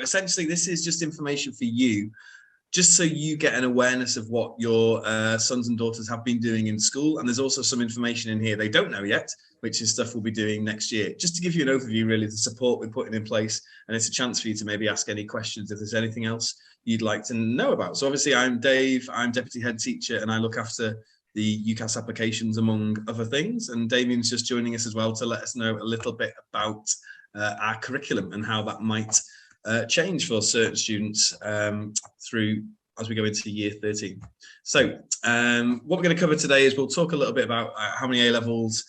essentially, this is just information for you, just so you get an awareness of what your sons and daughters have been doing in school. And there's also some information in here they don't know yet, which is stuff we'll be doing next year, just to give you an overview, really, the support we're putting in place. And it's a chance for you to maybe ask any questions if there's anything else you'd like to know about. So obviously, I'm Dave, I'm Deputy Head Teacher, and I look after the Ucas applications, among other things. And Damien's just joining us as well to let us know a little bit about our curriculum and how that might change for certain students through as we go into year 13. So what we're going to cover today is we'll talk a little bit about how many A-levels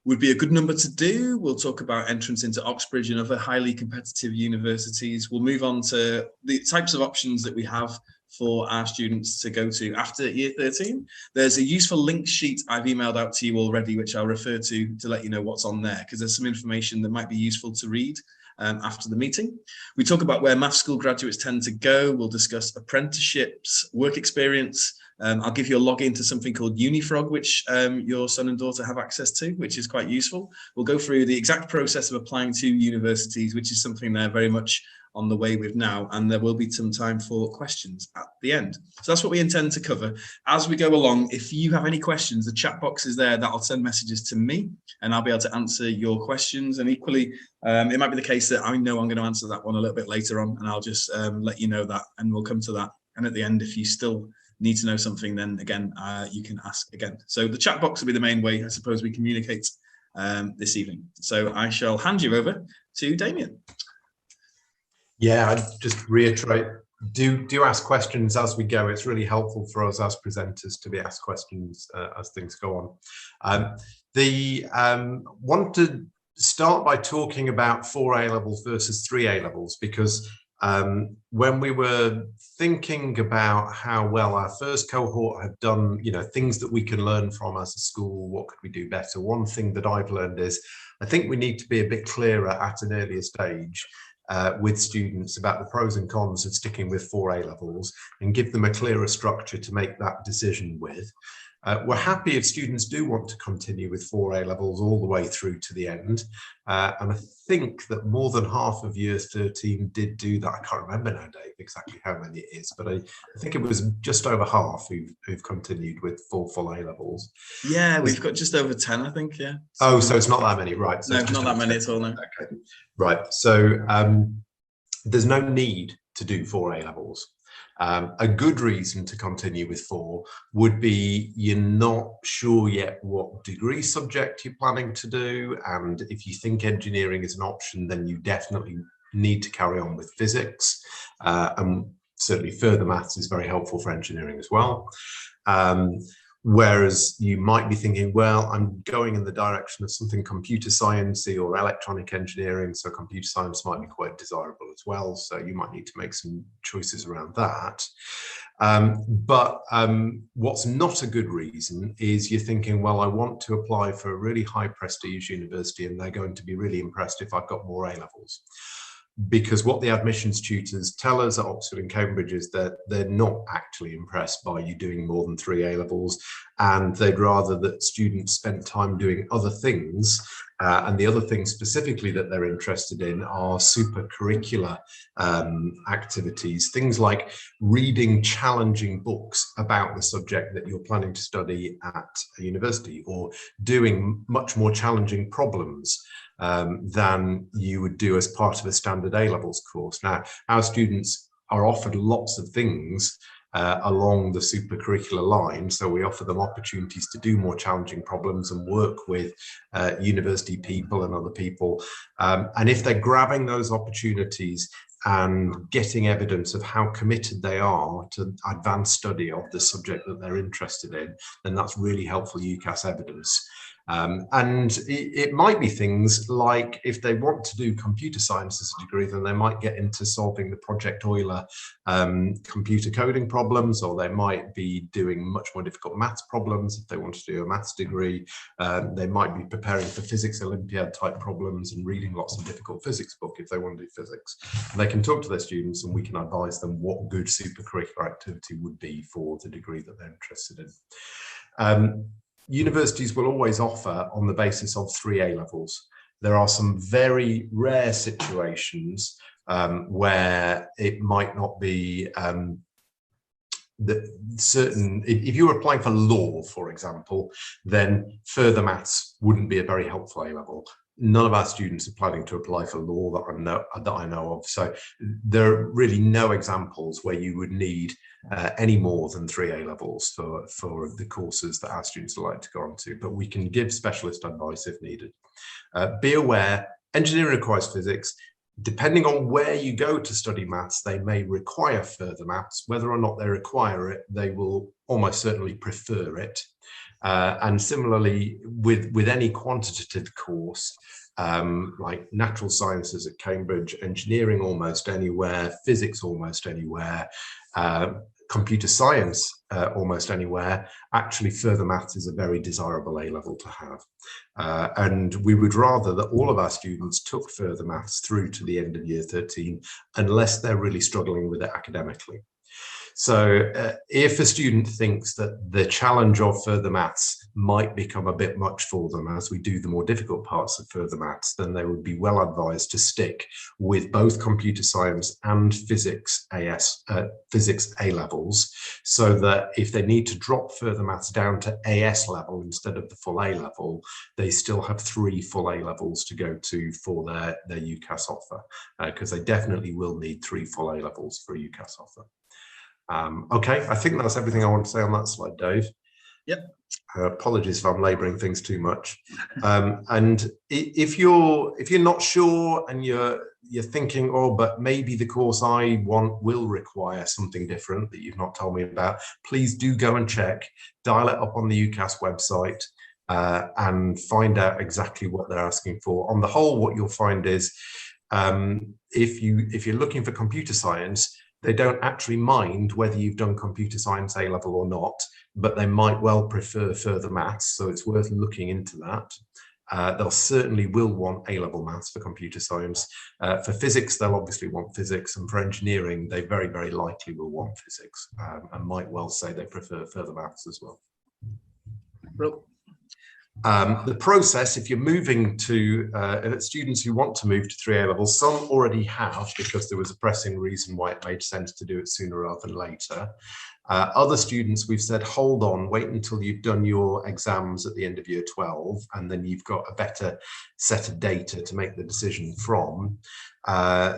would be a good number to do. We'll talk about entrance into Oxbridge and other highly competitive universities. We'll move on to the types of options that we have for our students to go to after year 13. There's a useful link sheet I've emailed out to you already, which I'll refer to let you know what's on there, because there's some information that might be useful to read after the meeting. We talk about where maths school graduates tend to go. We'll discuss apprenticeships, work experience. I'll give you a login to something called Unifrag, which your son and daughter have access to, which is quite useful. We'll go through the exact process of applying to universities, which is something they're very much on the way with now, and there will be some time for questions at the end. So that's what we intend to cover. As we go along, if you have any questions, the chat box is there. That'll send messages to me, and I'll be able to answer your questions. And equally, it might be the case that I know I'm going to answer that one a little bit later on, and I'll just let you know that, and we'll come to that. And at the end, if you still need to know something, then again, you can ask again. So the chat box will be the main way, I suppose, we communicate this evening. So I shall hand you over to Damien. Yeah, I'd just reiterate, do ask questions as we go. It's really helpful for us as presenters to be asked questions as things go on. Want to start by talking about 4 A-levels versus 3 A-levels, because when we were thinking about how well our first cohort have done, things that we can learn from as a school, what could we do better? One thing that I've learned is I think we need to be a bit clearer at an earlier stage with students about the pros and cons of sticking with 4 A-levels and give them a clearer structure to make that decision with. We're happy if students do want to continue with 4 A-levels all the way through to the end. And I think that more than half of year 13 did do that. I can't remember now, Dave, exactly how many it is, but I think it was just over half who've continued with 4 full A-levels. Yeah, we've got just over 10, I think, yeah. Oh, so it's not that many, right? So no, it's not that many at all, no. Okay, right. So there's no need to do 4 A-levels. A good reason to continue with 4 would be you're not sure yet what degree subject you're planning to do, and if you think engineering is an option, then you definitely need to carry on with physics, and certainly further maths is very helpful for engineering as well. Whereas you might be thinking, well, I'm going in the direction of something computer sciencey or electronic engineering, so computer science might be quite desirable as well. So you might need to make some choices around that. But what's not a good reason is you're thinking, well, I want to apply for a really high prestige university and they're going to be really impressed if I've got more A-levels. Because what the admissions tutors tell us at Oxford and Cambridge is that they're not actually impressed by you doing more than 3 A-levels, and they'd rather that students spend time doing other things, and the other things specifically that they're interested in are super curricular activities, things like reading challenging books about the subject that you're planning to study at a university, or doing much more challenging problems than you would do as part of a standard A-levels course. Now, our students are offered lots of things along the supercurricular line, so we offer them opportunities to do more challenging problems and work with university people and other people. And if they're grabbing those opportunities and getting evidence of how committed they are to advanced study of the subject that they're interested in, then that's really helpful UCAS evidence. And it might be things like if they want to do computer science as a degree, then they might get into solving the Project Euler computer coding problems, or they might be doing much more difficult maths problems if they want to do a maths degree. They might be preparing for physics Olympiad type problems and reading lots of difficult physics book if they want to do physics. And they can talk to their students and we can advise them what good supercurricular activity would be for the degree that they're interested in. Universities will always offer on the basis of 3 A-levels. There are some very rare situations where it might not be certain. If you were applying for law, for example, then further maths wouldn't be a very helpful A-level. None of our students are planning to apply for law that I know of. So there are really no examples where you would need any more than 3 A-levels for the courses that our students would like to go on to, but we can give specialist advice if needed. Be aware, engineering requires physics. Depending on where you go to study maths, they may require further maths. Whether or not they require it, they will almost certainly prefer it. And similarly, with any quantitative course, like natural sciences at Cambridge, engineering almost anywhere, physics almost anywhere, computer science almost anywhere, actually further maths is a very desirable A-level to have. And we would rather that all of our students took further maths through to the end of year 13, unless they're really struggling with it academically. So if a student thinks that the challenge of further maths might become a bit much for them as we do the more difficult parts of further maths, then they would be well advised to stick with both computer science and physics A-levels, so that if they need to drop further maths down to AS level instead of the full A-level, they still have 3 full A-levels to go to for their Ucas offer, because they definitely will need 3 full A-levels for a Ucas offer. Okay, I think that's everything I want to say on that slide, Dave. Yep. Apologies if I'm labouring things too much. And if you're not sure and you're thinking, oh, but maybe the course I want will require something different that you've not told me about, please do go and check, dial it up on the Ucas website, and find out exactly what they're asking for. On the whole, what you'll find is if you're looking for computer science, they don't actually mind whether you've done computer science A-level or not, but they might well prefer further maths, so it's worth looking into that. They'll certainly will want A-level maths for computer science. For physics, they'll obviously want physics, and for engineering, they very, very likely will want physics, and might well say they prefer further maths as well. Well, the process, if you're moving to students who want to move to 3 A-levels, some already have, because there was a pressing reason why it made sense to do it sooner rather than later. Other students, we've said, hold on, wait until you've done your exams at the end of year 12, and then you've got a better set of data to make the decision from.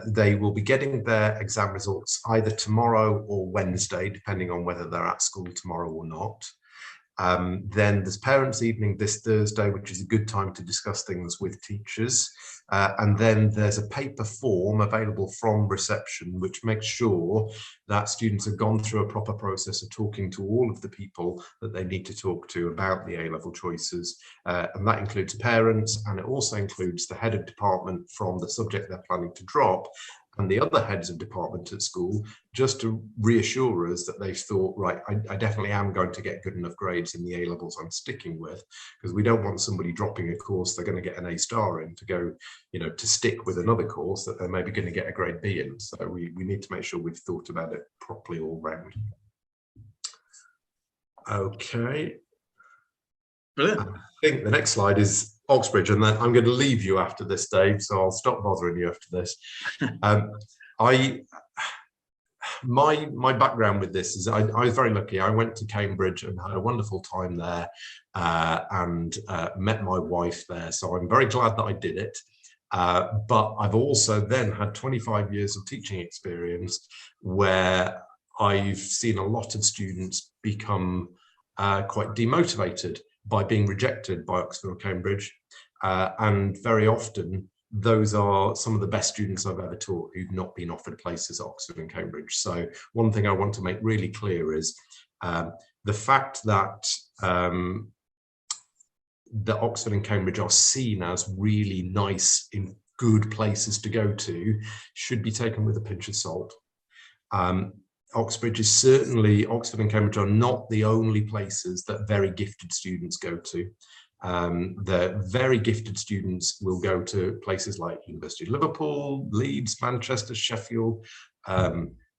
They will be getting their exam results either tomorrow or Wednesday, depending on whether they're at school tomorrow or not. Then there's parents' evening this Thursday, which is a good time to discuss things with teachers. And then there's a paper form available from reception, which makes sure that students have gone through a proper process of talking to all of the people that they need to talk to about the A-level choices. And that includes parents, and it also includes the head of department from the subject they're planning to drop, and the other heads of department at school, just to reassure us that they've thought, right, I definitely am going to get good enough grades in the A-levels I'm sticking with, because we don't want somebody dropping a course they're going to get an A* in to go, to stick with another course that they're maybe going to get a grade B in. So we need to make sure we've thought about it properly all round. Okay. brilliant. I think the next slide is Oxbridge, and then I'm going to leave you after this, Dave, so I'll stop bothering you after this. My background with this is I was very lucky. I went to Cambridge and had a wonderful time there, and met my wife there, so I'm very glad that I did it. But I've also then had 25 years of teaching experience where I've seen a lot of students become quite demotivated by being rejected by Oxford or Cambridge, and very often those are some of the best students I've ever taught who've not been offered places at Oxford and Cambridge. So one thing I want to make really clear is the fact that that Oxford and Cambridge are seen as really nice, in good places to go to, should be taken with a pinch of salt. Oxford and Cambridge are not the only places that very gifted students go to. The very gifted students will go to places like University of Liverpool, Leeds, Manchester, Sheffield,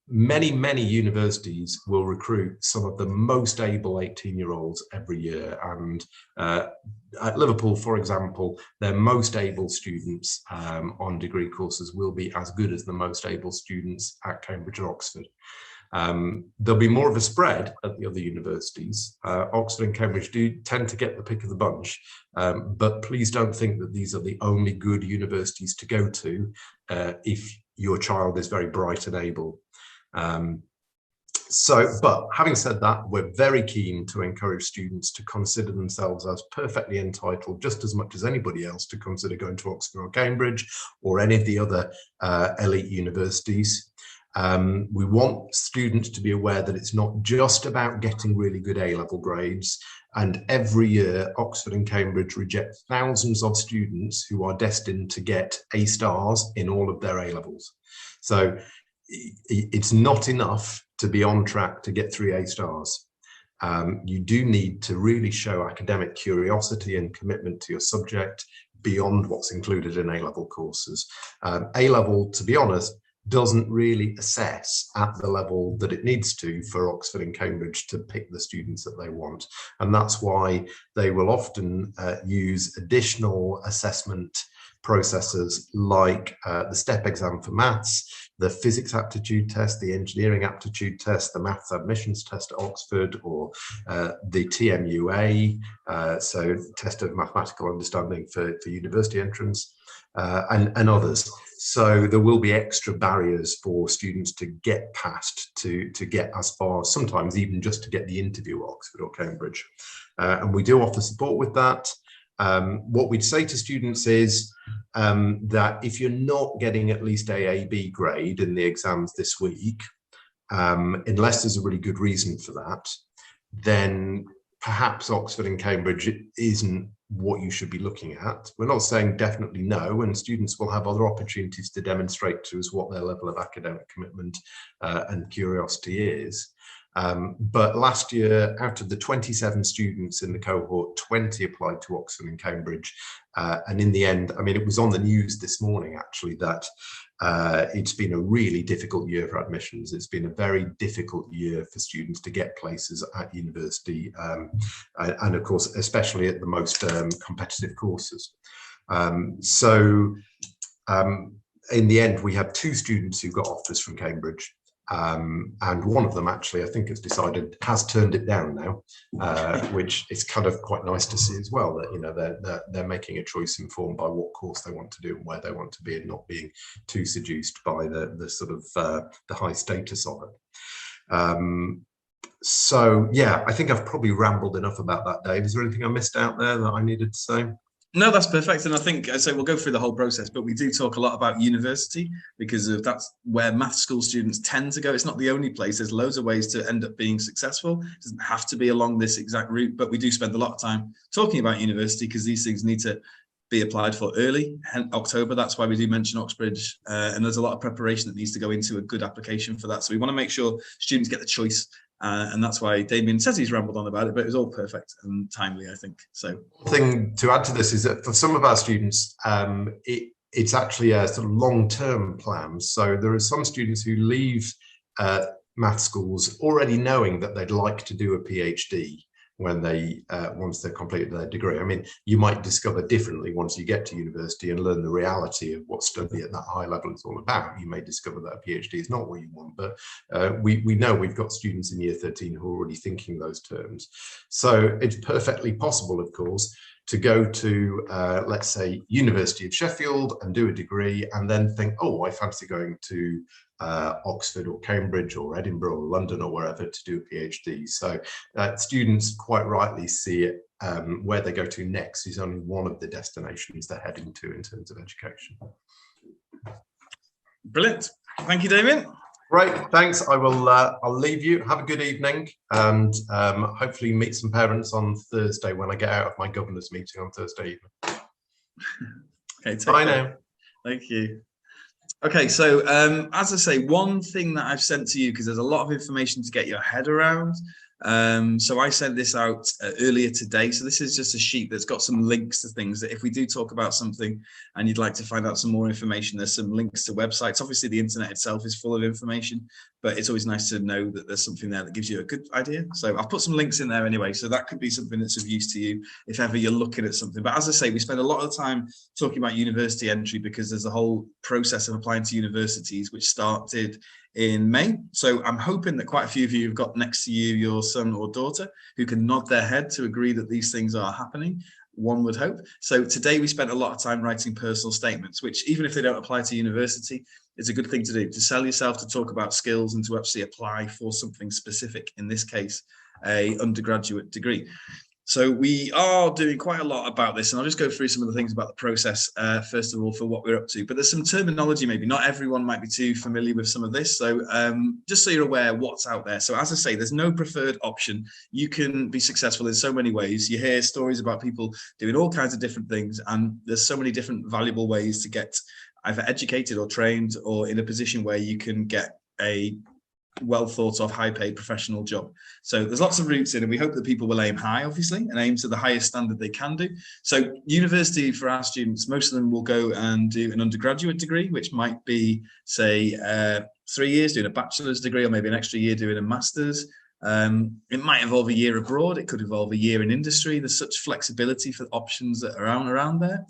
many universities will recruit some of the most able 18-year-olds every year, and at Liverpool, for example, their most able students on degree courses will be as good as the most able students at Cambridge or Oxford. There'll be more of a spread at the other universities. Oxford and Cambridge do tend to get the pick of the bunch, but please don't think that these are the only good universities to go to if your child is very bright and able. But having said that, we're very keen to encourage students to consider themselves as perfectly entitled, just as much as anybody else, to consider going to Oxford or Cambridge or any of the other elite universities. We want students to be aware that it's not just about getting really good A-level grades, and every year Oxford and Cambridge reject thousands of students who are destined to get A stars in all of their A-levels. So it's not enough to be on track to get 3 A stars. You do need to really show academic curiosity and commitment to your subject beyond what's included in A-level courses. A-level, to be honest, doesn't really assess at the level that it needs to for Oxford and Cambridge to pick the students that they want. And that's why they will often use additional assessment processes like the STEP exam for maths, the physics aptitude test, the engineering aptitude test, the maths admissions test at Oxford, or the TMUA, so test of mathematical understanding for university entrance, and others. So there will be extra barriers for students to get past, to get as far, sometimes even just to get the interview at Oxford or Cambridge. And we do offer support with that. What we'd say to students is that if you're not getting at least a B grade in the exams this week, unless there's a really good reason for that, then perhaps Oxford and Cambridge isn't what you should be looking at. We're not saying definitely no, and students will have other opportunities to demonstrate to us what their level of academic commitment and curiosity is. But last year, out of the 27 students in the cohort, 20 applied to Oxford and Cambridge. And in the end, I mean, it was on the news this morning, actually, that it's been a really difficult year for admissions. It's been a very difficult year for students to get places at university, and of course, especially at the most competitive courses. In the end, we have 2 students who got offers from Cambridge. And one of them actually, I think, has turned it down now, which is kind of quite nice to see as well, that, you know, they're making a choice informed by what course they want to do and where they want to be, and not being too seduced by the sort of the high status of it. So yeah, I think I've probably rambled enough about that, Dave. Is there anything I missed out there that I needed to say? No, that's perfect. And I think, so we'll go through the whole process, but we do talk a lot about university because that's where maths school students tend to go. It's not the only place. There's loads of ways to end up being successful. It doesn't have to be along this exact route, but we do spend a lot of time talking about university because these things need to be applied for early, October. That's why we do mention Oxbridge. And there's a lot of preparation that needs to go into a good application for that. So we want to make sure students get the choice. And that's why Damien says he's rambled on about it, but it was all perfect and timely, I think. So, thing to add to this is that for some of our students, it's actually a sort of long-term plan. So there are some students who leave math schools already knowing that they'd like to do a PhD when they once they've completed their degree. I mean, you might discover differently once you get to university and learn the reality of what study at that high level is all about. You may discover that a PhD is not what you want, but we know we've got students in year 13 who are already thinking those terms. So it's perfectly possible, of course, to go to, let's say, University of Sheffield and do a degree and then think, oh, I fancy going to Oxford or Cambridge or Edinburgh or London or wherever to do a PhD. So students quite rightly see it, where they go to next is only one of the destinations they're heading to in terms of education. Brilliant. Thank you, Damien. Great, thanks. I'll leave you. Have a good evening, and hopefully meet some parents on Thursday when I get out of my governor's meeting on Thursday evening. Okay, bye now. Thank you. Okay, so as I say, one thing that I've sent to you, because there's a lot of information to get your head around, So I sent this out earlier today. So this is just a sheet that's got some links to things that if we do talk about something and you'd like to find out some more information, there's some links to websites. Obviously, the internet itself is full of information, but it's always nice to know that there's something there that gives you a good idea. So I've put some links in there anyway. So that could be something that's of use to you if ever you're looking at something. But as I say, we spend a lot of the time talking about university entry because there's a whole process of applying to universities, which started in May. So I'm hoping that quite a few of you have got next to you your son or daughter who can nod their head to agree that these things are happening, one would hope. So today we spent a lot of time writing personal statements, which even if they don't apply to university, is a good thing to do, to sell yourself, to talk about skills and to actually apply for something specific, in this case, a undergraduate degree. So we are doing quite a lot about this, and I'll just go through some of the things about the process, first of all, for what we're up to. But there's some terminology, maybe not everyone might be too familiar with some of this. So just so you're aware what's out there. So as I say, there's no preferred option. You can be successful in so many ways. You hear stories about people doing all kinds of different things, and there's so many different valuable ways to get either educated or trained or in a position where you can get a well thought of, high paid professional job. So there's lots of routes in, and we hope that people will aim high, obviously, and aim to the highest standard they can do. So university for our students, most of them will go and do an undergraduate degree, which might be, say, 3 years doing a bachelor's degree, or maybe an extra year doing a master's. It might involve a year abroad. It could involve a year in industry. There's such flexibility for options that are around there.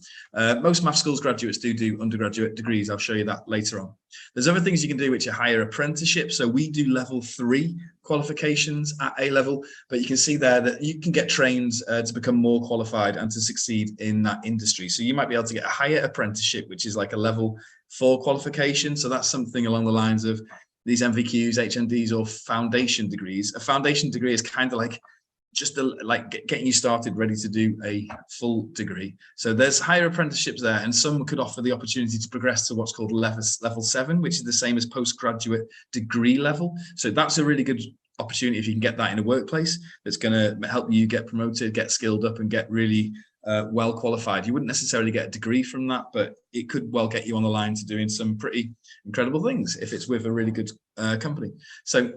Most math schools graduates do undergraduate degrees. I'll show you that later on. There's other things you can do which are higher apprenticeships. So we do level 3 qualifications at A level, but you can see there that you can get trained to become more qualified and to succeed in that industry. So you might be able to get a higher apprenticeship, which is like a level 4 qualification. So that's something along the lines of these MVQs, HNDs, or foundation degrees. A foundation degree is kind of like just getting you started, ready to do a full degree. So there's higher apprenticeships there, and some could offer the opportunity to progress to what's called level 7, which is the same as postgraduate degree level. So that's a really good opportunity if you can get that in a workplace. That's going to help you get promoted, get skilled up, and get really well qualified. You wouldn't necessarily get a degree from that, but it could well get you on the line to doing some pretty incredible things if it's with a really good company. So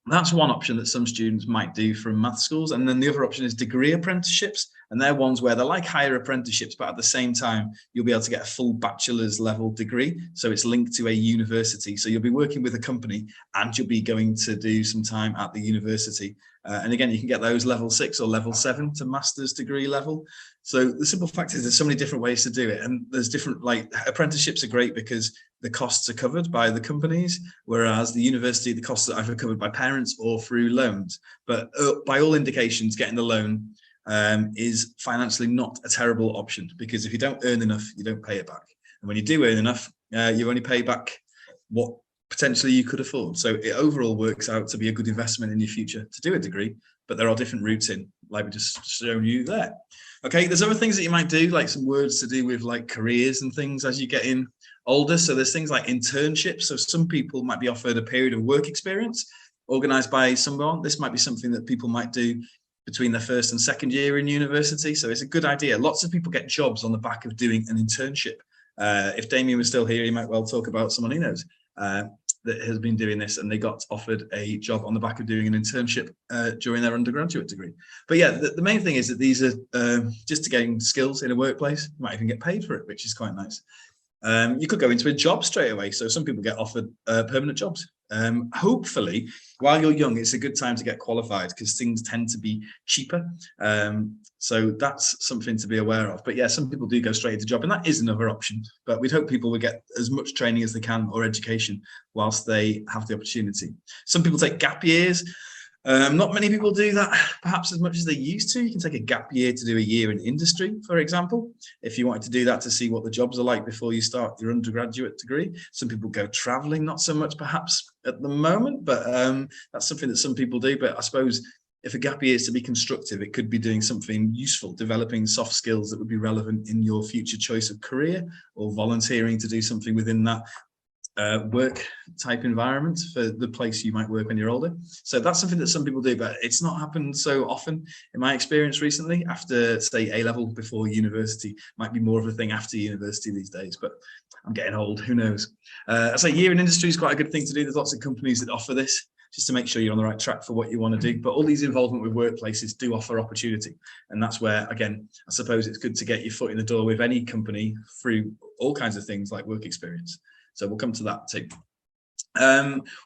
that's one option that some students might do from math schools. And then the other option is degree apprenticeships. And they're ones where they're like higher apprenticeships, but at the same time, you'll be able to get a full bachelor's level degree. So it's linked to a university. So you'll be working with a company and you'll be going to do some time at the university. And again, you can get those level 6 or level 7 to master's degree level. So the simple fact is there's so many different ways to do it. And there's different, like, apprenticeships are great because the costs are covered by the companies, whereas the university, the costs are either covered by parents or through loans. But by all indications, getting the loan is financially not a terrible option, because if you don't earn enough, you don't pay it back. And when you do earn enough, you only pay back what potentially you could afford. So it overall works out to be a good investment in your future to do a degree, but there are different routes in, like we just shown you there. Okay, there's other things that you might do, like some words to do with like careers and things as you get in older. So there's things like internships. So some people might be offered a period of work experience organized by someone. This might be something that people might do between their first and second year in university. So it's a good idea. Lots of people get jobs on the back of doing an internship. If Damien was still here, he might well talk about someone he knows that has been doing this, and they got offered a job on the back of doing an internship during their undergraduate degree. But yeah, the main thing is that these are just to gain skills in a workplace. You might even get paid for it, which is quite nice. You could go into a job straight away. So some people get offered permanent jobs. Hopefully, while you're young, it's a good time to get qualified because things tend to be cheaper. So that's something to be aware of. But yeah, some people do go straight into job, and that is another option. But we'd hope people would get as much training as they can or education whilst they have the opportunity. Some people take gap years. Not many people do that perhaps as much as they used to. You can take a gap year to do a year in industry, for example, if you wanted to do that to see what the jobs are like before you start your undergraduate degree. Some people go traveling, not so much perhaps at the moment, but that's something that some people do. But I suppose if a gap year is to be constructive, it could be doing something useful, developing soft skills that would be relevant in your future choice of career, or volunteering to do something within that work type environment for the place you might work when you're older. So that's something that some people do, but it's not happened so often in my experience recently. After, say, A level before university might be more of a thing after university these days, but I'm getting old, who knows. I say year in industry is quite a good thing to do. There's lots of companies that offer this. just to make sure you're on the right track for what you want to do. But all these involvement with workplaces do offer opportunity. And that's where, again, I suppose it's good to get your foot in the door with any company through all kinds of things like work experience. So we'll come to that too.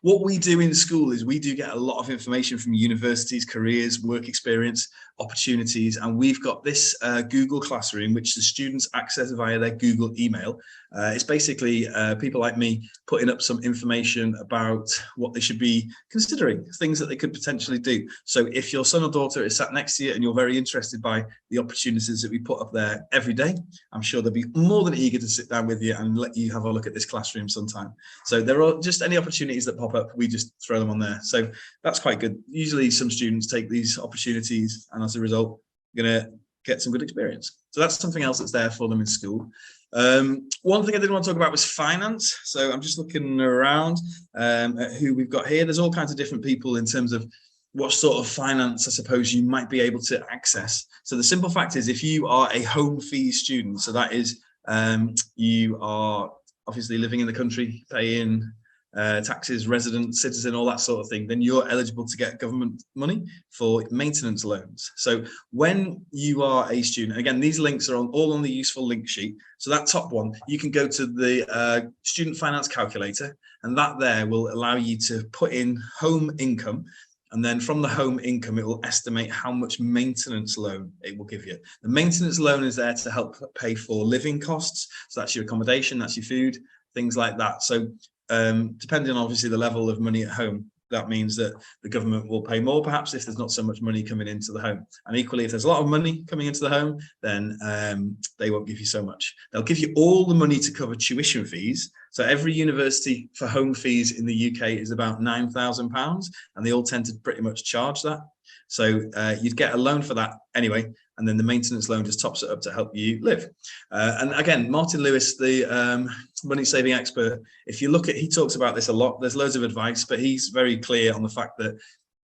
What we do in school is we do get a lot of information from universities, careers, work experience, opportunities, and we've got this Google Classroom, which the students access via their Google email. It's basically people like me putting up some information about what they should be considering, things that they could potentially do. So if your son or daughter is sat next to you and you're very interested by the opportunities that we put up there every day, I'm sure they'll be more than eager to sit down with you and let you have a look at this classroom sometime. So there are just any opportunities that pop up, we just throw them on there. So that's quite good. Usually some students take these opportunities and as a result, going to get some good experience. So that's something else that's there for them in school. One thing I did want to talk about was finance. So I'm just looking around at who we've got here. There's all kinds of different people in terms of what sort of finance, I suppose, you might be able to access. So the simple fact is, if you are a home fees student, so that is you are obviously living in the country, paying taxes, resident, citizen, all that sort of thing, then you're eligible to get government money for maintenance loans. So when you are a student, again, these links are all on the useful link sheet. So that top one, you can go to the student finance calculator, and that there will allow you to put in home income. And then from the home income, it will estimate how much maintenance loan it will give you. The maintenance loan is there to help pay for living costs. So that's your accommodation, that's your food, things like that. So depending on obviously the level of money at home, that means that the government will pay more perhaps if there's not so much money coming into the home. And equally, if there's a lot of money coming into the home, then they won't give you so much. They'll give you all the money to cover tuition fees. So every university for home fees in the UK is about £9,000, and they all tend to pretty much charge that. So you'd get a loan for that anyway, and then the maintenance loan just tops it up to help you live. And again, Martin Lewis, the money saving expert, if you look at, he talks about this a lot. There's loads of advice, but he's very clear on the fact that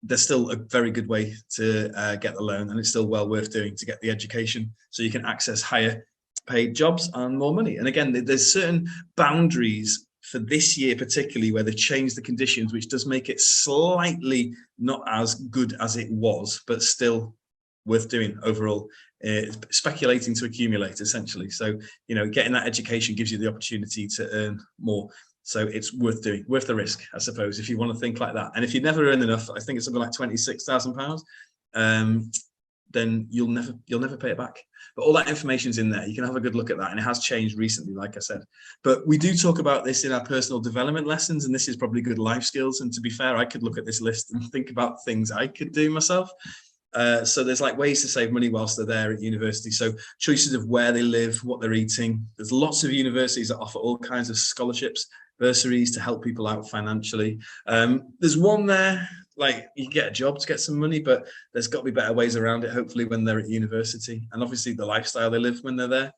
there's still a very good way to get the loan, and it's still well worth doing to get the education so you can access higher paid jobs and more money. And again, there's certain boundaries for this year particularly where they've changed the conditions, which does make it slightly not as good as it was, but still worth doing overall. Speculating to accumulate, essentially. So, you know, getting that education gives you the opportunity to earn more. So it's worth doing, worth the risk, I suppose, if you want to think like that. And if you never earn enough, I think it's something like £26,000, then you'll never pay it back. But all that information's in there. You can have a good look at that, and it has changed recently, like I said. But we do talk about this in our personal development lessons, and this is probably good life skills. And to be fair, I could look at this list and think about things I could do myself. So there's like ways to save money whilst they're there at university. So choices of where they live, what they're eating. There's lots of universities that offer all kinds of scholarships, bursaries to help people out financially. There's one there, like you can get a job to get some money, but there's got to be better ways around it, hopefully, when they're at university, and obviously the lifestyle they live when they're there.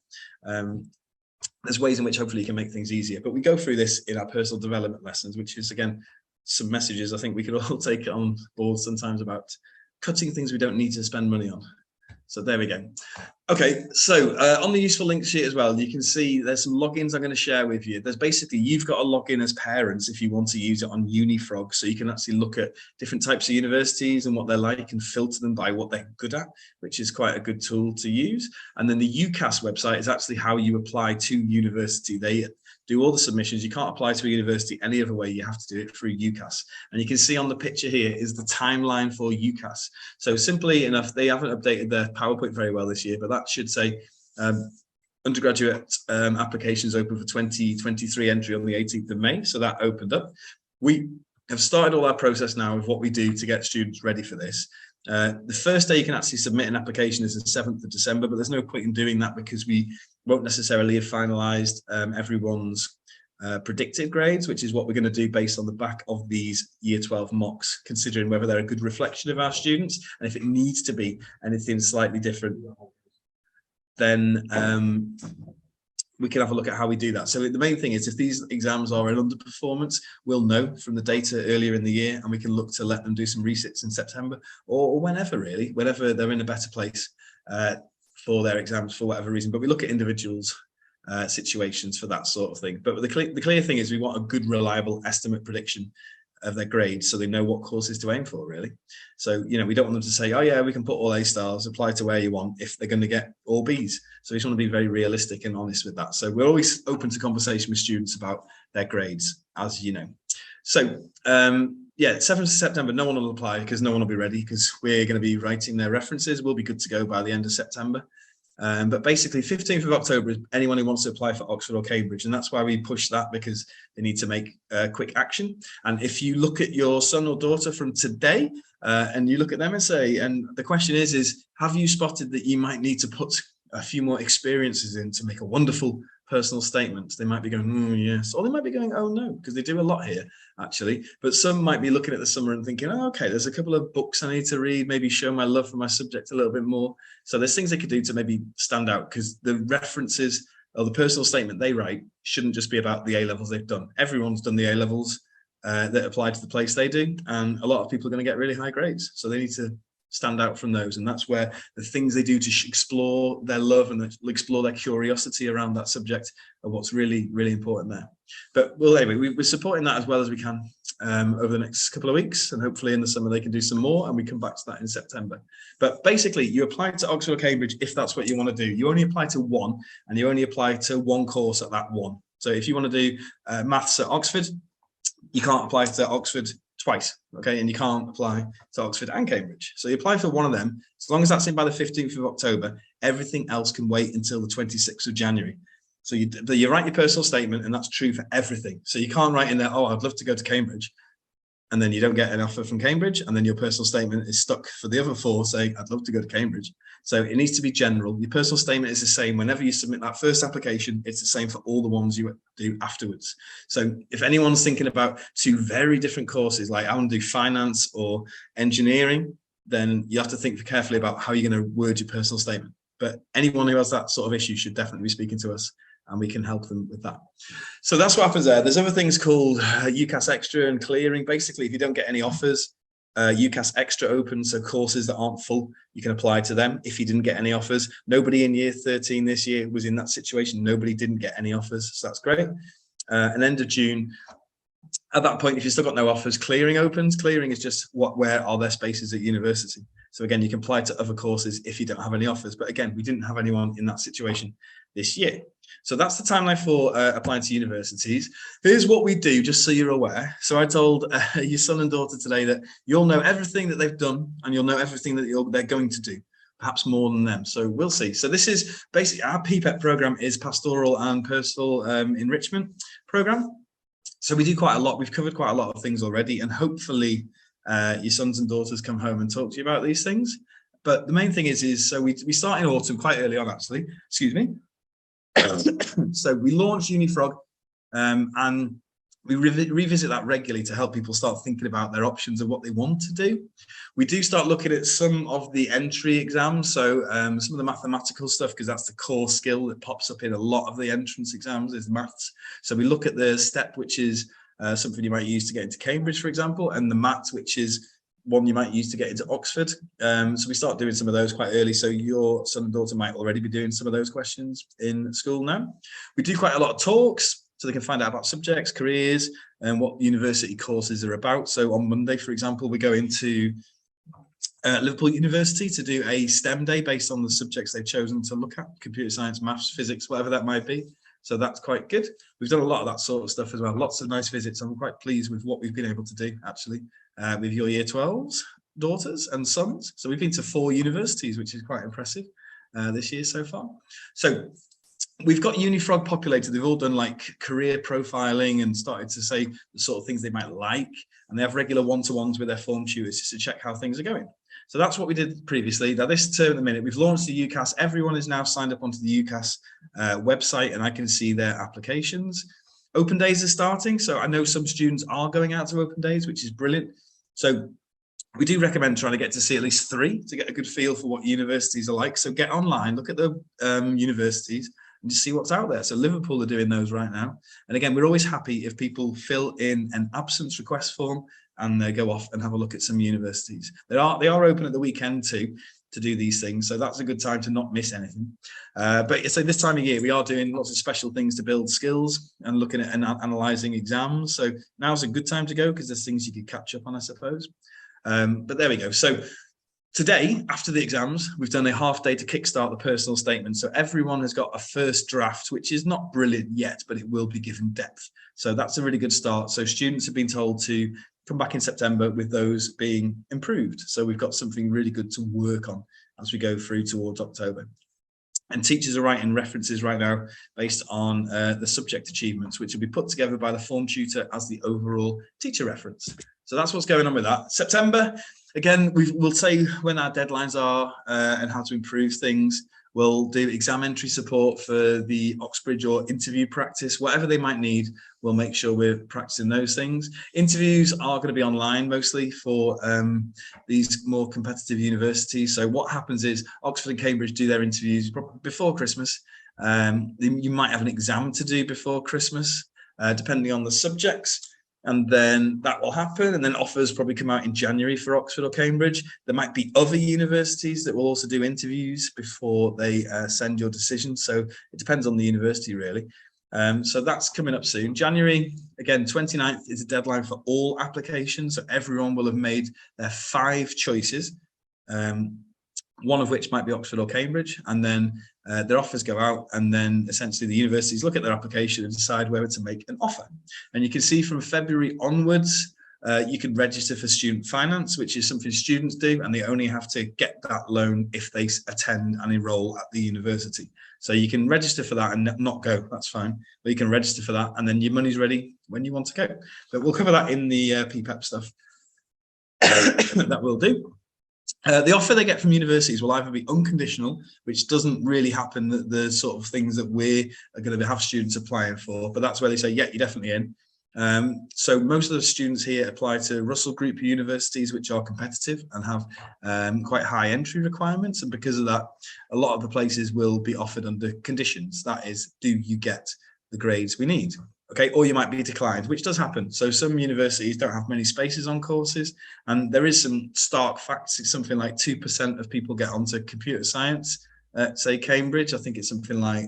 There's ways in which hopefully you can make things easier. But we go through this in our personal development lessons, which is, again, some messages I think we could all take on board sometimes about cutting things we don't need to spend money on. So there we go. Okay, so on the useful links sheet as well, you can see there's some logins I'm going to share with you. There's basically, you've got to log in as parents if you want to use it on Unifrag, so you can actually look at different types of universities and what they're like and filter them by what they're good at, which is quite a good tool to use. And then the Ucas website is actually how you apply to university. They do all the submissions. You can't apply to a university any other way. You have to do it through Ucas. And you can see on the picture here is the timeline for Ucas. So simply enough, they haven't updated their PowerPoint very well this year, but that should say undergraduate applications open for 2023 entry on the 18th of May. So that opened up. We have started all our process now of what we do to get students ready for this. The first day you can actually submit an application is the 7th of December, but there's no point in doing that because we won't necessarily have finalised everyone's predicted grades, which is what we're going to do based on the back of these Year 12 mocks, considering whether they're a good reflection of our students, and if it needs to be anything slightly different, then we can have a look at how we do that. So the main thing is, if these exams are an underperformance, we'll know from the data earlier in the year, and we can look to let them do some resits in September or whenever, really, whenever they're in a better place for their exams for whatever reason. But we look at individuals' situations for that sort of thing. But the clear thing is we want a good, reliable estimate prediction of their grades, so they know what courses to aim for, really. So, you know, we don't want them to say, oh yeah, we can put all A stars, apply to where you want, if they're going to get all Bs. So we just want to be very realistic and honest with that. So we're always open to conversation with students about their grades, as you know. So yeah, 7th of September, no one will apply because no one will be ready, because we're going to be writing their references. We'll be good to go by the end of September. But basically 15th of October is anyone who wants to apply for Oxford or Cambridge, and that's why we push that, because they need to make quick action. And if you look at your son or daughter from today and you look at them and say, and the question is have you spotted that you might need to put a few more experiences in to make a wonderful personal statement? They might be going, yes, or they might be going, oh no, because they do a lot here actually. But some might be looking at the summer and thinking, oh, okay, there's a couple of books I need to read, maybe show my love for my subject a little bit more. So there's things they could do to maybe stand out, because the references or the personal statement they write shouldn't just be about the A levels they've done. Everyone's done the A levels that apply to the place they do, and a lot of people are going to get really high grades, so they need to stand out from those. And that's where the things they do to explore their love and explore their curiosity around that subject are what's really, really important there. But well, anyway, we're supporting that as well as we can over the next couple of weeks, and hopefully in the summer they can do some more, and we come back to that in September. But basically, you apply to Oxford or Cambridge if that's what you want to do. You only apply to one, and you only apply to one course at that one. So if you want to do maths at Oxford, you can't apply to Oxford twice, okay? And you can't apply to Oxford and Cambridge. So you apply for one of them. As long as that's in by the 15th of October, everything else can wait until the 26th of January. So you write your personal statement, and that's true for everything. So you can't write in there, oh, I'd love to go to Cambridge, and then you don't get an offer from Cambridge, and then your personal statement is stuck for the other four saying, I'd love to go to Cambridge. So it needs to be general. Your personal statement is the same whenever you submit that first application. It's the same for all the ones you do afterwards. So if anyone's thinking about two very different courses, like I want to do finance or engineering, then you have to think carefully about how you're going to word your personal statement. But anyone who has that sort of issue should definitely be speaking to us, and we can help them with that. So that's what happens there. There's other things called Ucas Extra and clearing. Basically, if you don't get any offers, Ucas Extra opens, so courses that aren't full, you can apply to them if you didn't get any offers. Nobody in year 13 this year was in that situation. Nobody didn't get any offers, so that's great. And end of June, at that point, if you've still got no offers, clearing opens. Clearing is just where are there spaces at university. So again, you can apply to other courses if you don't have any offers. But again, we didn't have anyone in that situation this year. So that's the timeline for applying to universities. Here's what we do, just so you're aware. So I told your son and daughter today that you'll know everything that they've done, and you'll know everything that they're going to do, perhaps more than them. So we'll see. So this is basically our PPEP program, is pastoral and personal enrichment program. So we do quite a lot. We've covered quite a lot of things already, and hopefully your sons and daughters come home and talk to you about these things. But the main thing is so we start in autumn quite early on, actually. Excuse me. So we launched Unifrag, and we revisit that regularly to help people start thinking about their options of what they want to do. We do start looking at some of the entry exams, so some of the mathematical stuff, because that's the core skill that pops up in a lot of the entrance exams is maths. So we look at the STEP, which is something you might use to get into Cambridge, for example, and the MAT, which is one you might use to get into Oxford. So we start doing some of those quite early. So your son and daughter might already be doing some of those questions in school now. We do quite a lot of talks, so they can find out about subjects, careers, and what university courses are about. So on Monday, for example, we go into Liverpool University to do a STEM day based on the subjects they've chosen to look at: computer science, maths, physics, whatever that might be. So that's quite good. We've done a lot of that sort of stuff as well. Lots of nice visits. I'm quite pleased with what we've been able to do, actually, with your year 12s, daughters and sons. So we've been to 4 universities, which is quite impressive this year so far. So we've got Unifrag populated. They've all done like career profiling and started to say the sort of things they might like. And they have regular one-to-ones with their form tutors just to check how things are going. So that's what we did previously. Now this term at the minute, we've launched the Ucas. Everyone is now signed up onto the Ucas website, and I can see their applications. Open days are starting. So I know some students are going out to open days, which is brilliant. So we do recommend trying to get to see at least 3 to get a good feel for what universities are like. So get online, look at the universities, and just see what's out there. So Liverpool are doing those right now. And again, we're always happy if people fill in an absence request form and they go off and have a look at some universities. They are open at the weekend too. to do these things. So that's a good time to not miss anything. But so this time of year, we are doing lots of special things to build skills and looking at and analysing exams. So now's a good time to go because there's things you could catch up on, I suppose. But there we go. So today, after the exams, we've done a half day to kickstart the personal statement. So everyone has got a first draft, which is not brilliant yet, but it will be given depth. So that's a really good start. So students have been told to come back in September with those being improved. So we've got something really good to work on as we go through towards October. And teachers are writing references right now based on the subject achievements, which will be put together by the form tutor as the overall teacher reference. So that's what's going on with that. September, again, we'll say when our deadlines are and how to improve things. We'll do exam entry support for the Oxbridge or interview practice, whatever they might need. We'll make sure we're practicing those things. Interviews are going to be online mostly for these more competitive universities. So what happens is Oxford and Cambridge do their interviews before Christmas. You might have an exam to do before Christmas, depending on the subjects. And then that will happen. And then offers probably come out in January for Oxford or Cambridge. There might be other universities that will also do interviews before they send your decision. So it depends on the university, really. So that's coming up soon. January, again, 29th is a deadline for all applications. So everyone will have made their 5 choices, one of which might be Oxford or Cambridge. And then their offers go out, and then essentially the universities look at their application and decide whether to make an offer. And you can see from February onwards, you can register for student finance, which is something students do, and they only have to get that loan if they attend and enroll at the university. So you can register for that and not go, that's fine. But you can register for that, and then your money's ready when you want to go. But we'll cover that in the PPEP stuff. That will do. The offer they get from universities will either be unconditional, which doesn't really happen, the sort of things that we are going to have students applying for, but that's where they say, yeah, you're definitely in. So most of the students here apply to Russell Group universities, which are competitive and have quite high entry requirements. And because of that, a lot of the places will be offered under conditions. That is, do you get the grades we need? Okay, or you might be declined, which does happen. So some universities don't have many spaces on courses, and there is some stark facts. It's something like 2% of people get onto computer science at, say, Cambridge. I think it's something like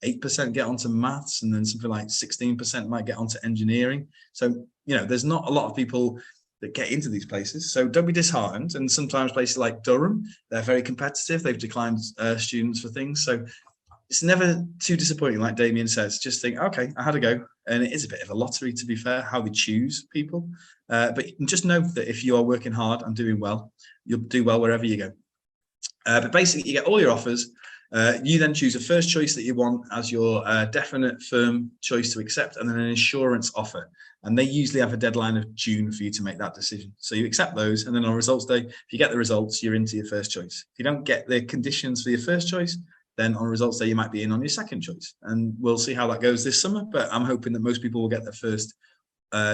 8% get onto maths, and then something like 16% might get onto engineering. So, you know, there's not a lot of people that get into these places. So don't be disheartened. And sometimes places like Durham, they're very competitive. They've declined students for things. So it's never too disappointing, like Damien says. Just think, okay, I had a go. And it is a bit of a lottery, to be fair, how they choose people. But just know that if you are working hard and doing well, you'll do well wherever you go. But basically, you get all your offers. You then choose a first choice that you want as your definite firm choice to accept, and then an insurance offer. And they usually have a deadline of June for you to make that decision. So you accept those, and then on results day, if you get the results, you're into your first choice. If you don't get the conditions for your first choice, then on results day, you might be in on your second choice. And we'll see how that goes this summer, but I'm hoping that most people will get their first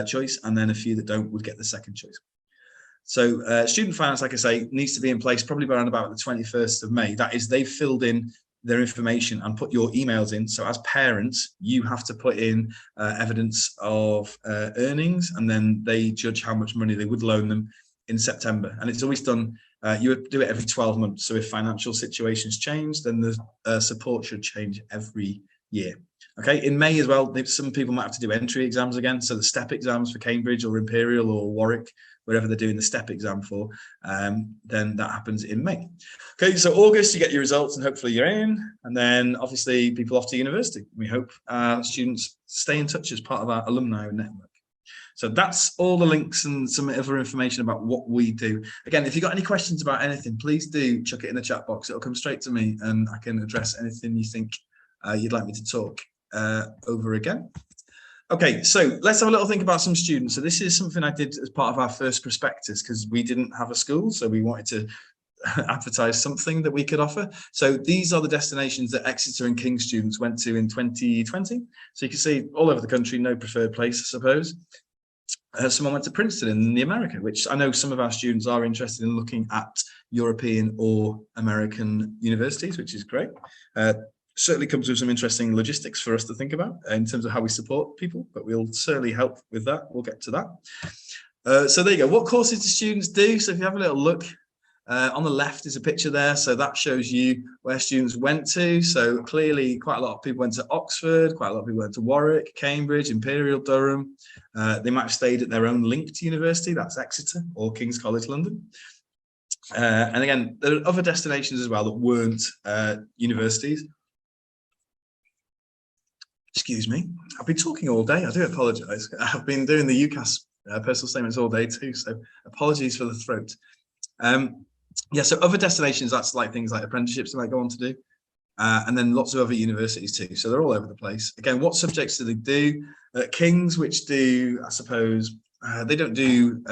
choice, and then a few that don't would get the second choice. So student finance, like I say, needs to be in place probably around about the 21st of May. That is, they've filled in their information and put your emails in. So as parents, you have to put in evidence of earnings, and then they judge how much money they would loan them in September. And it's always done, you do it every 12 months. So if financial situations change, then the support should change every year. Okay, in May as well, some people might have to do entry exams again. So the STEP exams for Cambridge or Imperial or Warwick, wherever they're doing the STEP exam for, then that happens in May. Okay, so August, you get your results and hopefully you're in. And then obviously people off to university. We hope students stay in touch as part of our alumni network. So that's all the links and some other information about what we do. Again, if you've got any questions about anything, please do chuck it in the chat box. It'll come straight to me and I can address anything you think you'd like me to talk over again. Okay, so let's have a little think about some students. So this is something I did as part of our first prospectus because we didn't have a school, so we wanted to advertise something that we could offer. So these are the destinations that Exeter and King students went to in 2020. So you can see all over the country, no preferred place, I suppose. Someone went to Princeton in the America, which I know some of our students are interested in looking at European or American universities, which is great. Certainly comes with some interesting logistics for us to think about in terms of how we support people, but we'll certainly help with that. We'll get to that. So there you go. What courses do students do? So if you have a little look, On the left is a picture there, so that shows you where students went to. So clearly quite a lot of people went to Oxford, quite a lot of people went to Warwick, Cambridge, Imperial, Durham. They might have stayed at their own linked university, that's Exeter or King's College London. And again, there are other destinations as well that weren't universities. Excuse me, I've been talking all day, I do apologise. I've been doing the Ucas personal statements all day too, so apologies for the throat. Yeah, so other destinations, that's like things like apprenticeships they might go on to do, and then lots of other universities too, so they're all over the place. Again, what subjects do they do? King's, which do, I suppose, they don't do,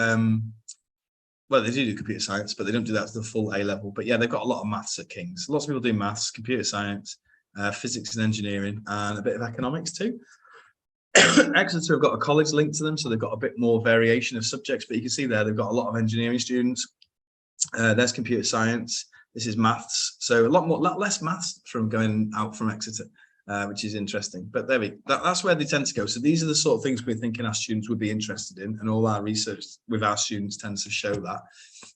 well, they do computer science, but they don't do that to the full A level. But yeah, they've got a lot of maths at King's. Lots of people do maths, computer science, physics and engineering, and a bit of economics too. Exeter have got a college linked to them, so they've got a bit more variation of subjects, but you can see there they've got a lot of engineering students. There's computer science, this is maths, so a lot less maths from going out from Exeter, which is interesting. But that's where they tend to go. So these are the sort of things we're thinking our students would be interested in, and all our research with our students tends to show that.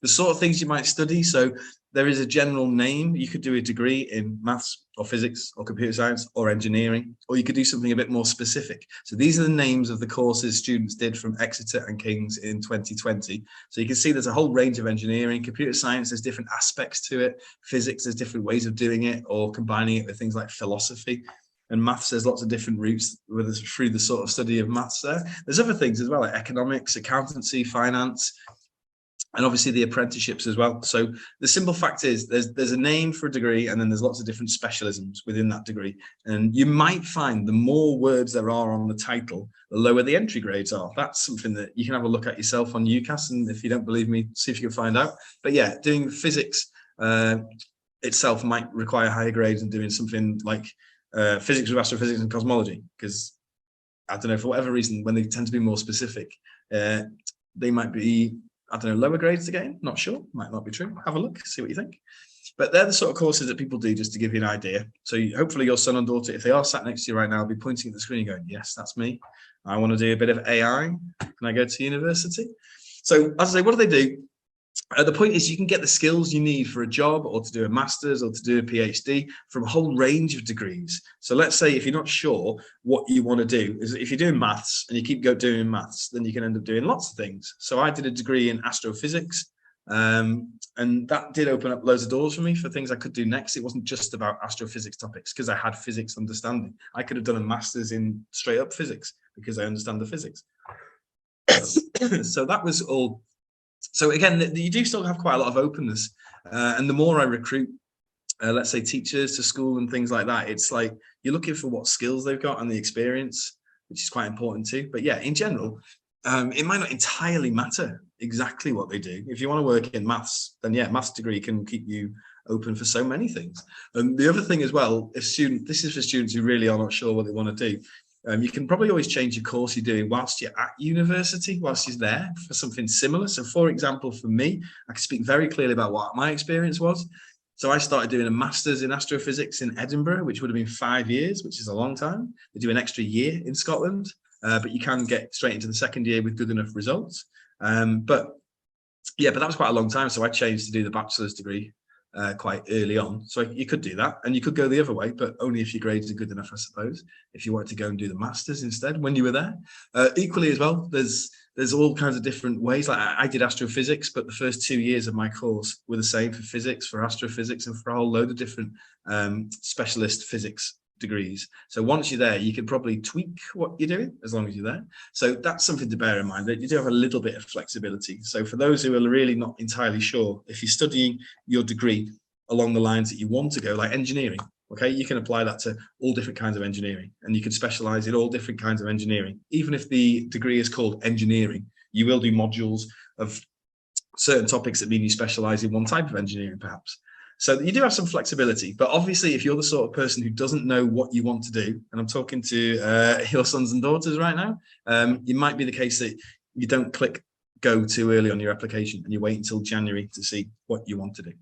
The sort of things you might study, so there is a general name. You could do a degree in maths or physics or computer science or engineering, or you could do something a bit more specific. So these are the names of the courses students did from Exeter and King's in 2020. So you can see there's a whole range of engineering. Computer science, there's different aspects to it. Physics, there's different ways of doing it or combining it with things like philosophy. And maths, there's lots of different routes through the sort of study of maths there. There's other things as well, like economics, accountancy, finance, and obviously the apprenticeships as well. So the simple fact is there's a name for a degree, and then there's lots of different specialisms within that degree. And you might find the more words there are on the title, the lower the entry grades are. That's something that you can have a look at yourself on Ucas, and if you don't believe me, see if you can find out. But yeah, doing physics itself might require higher grades than doing something like physics with astrophysics and cosmology, because I don't know, for whatever reason, when they tend to be more specific, they might be, I don't know, lower grades again, not sure, might not be true. Have a look, see what you think. But they're the sort of courses that people do, just to give you an idea. So hopefully your son and daughter, if they are sat next to you right now, will be pointing at the screen going, yes, that's me. I want to do a bit of AI. Can I go to university? So as I say, what do they do? The point is you can get the skills you need for a job or to do a master's or to do a PhD from a whole range of degrees. So let's say if you're not sure what you want to do, is if you're doing maths and you keep doing maths, then you can end up doing lots of things. So I did a degree in astrophysics, and that did open up loads of doors for me for things I could do next. It wasn't just about astrophysics topics because I had physics understanding. I could have done a master's in straight up physics because I understand the physics. So that was all. So again, you do still have quite a lot of openness, and the more I recruit, let's say teachers to school and things like that, it's like you're looking for what skills they've got and the experience, which is quite important too. But yeah, in general, it might not entirely matter exactly what they do. If you want to work in maths, then yeah, maths degree can keep you open for so many things. And the other thing as well, this is for students who really are not sure what they want to do. You can probably always change your course you're doing whilst you're at university, whilst you're there for something similar. So for example, for me, I can speak very clearly about what my experience was. So I started doing a master's in astrophysics in Edinburgh, which would have been 5 years, which is a long time. They do an extra year in Scotland, but you can get straight into the second year with good enough results. But that was quite a long time. So I changed to do the bachelor's degree quite early on. So you could do that, and you could go the other way, but only if your grades are good enough, I suppose, if you wanted to go and do the masters instead when you were there. Equally as well, there's all kinds of different ways. Like I did astrophysics, but the first 2 years of my course were the same for physics, for astrophysics, and for a whole load of different specialist physics degrees. So once you're there, you can probably tweak what you're doing as long as you're there. So that's something to bear in mind, that you do have a little bit of flexibility. So for those who are really not entirely sure, if you're studying your degree along the lines that you want to go, like engineering, okay, you can apply that to all different kinds of engineering, and you can specialize in all different kinds of engineering. Even if the degree is called engineering, you will do modules of certain topics that mean you specialize in one type of engineering, perhaps. So you do have some flexibility, but obviously if you're the sort of person who doesn't know what you want to do, and I'm talking to your sons and daughters right now, it might be the case that you don't click go too early on your application and you wait until January to see what you want to do.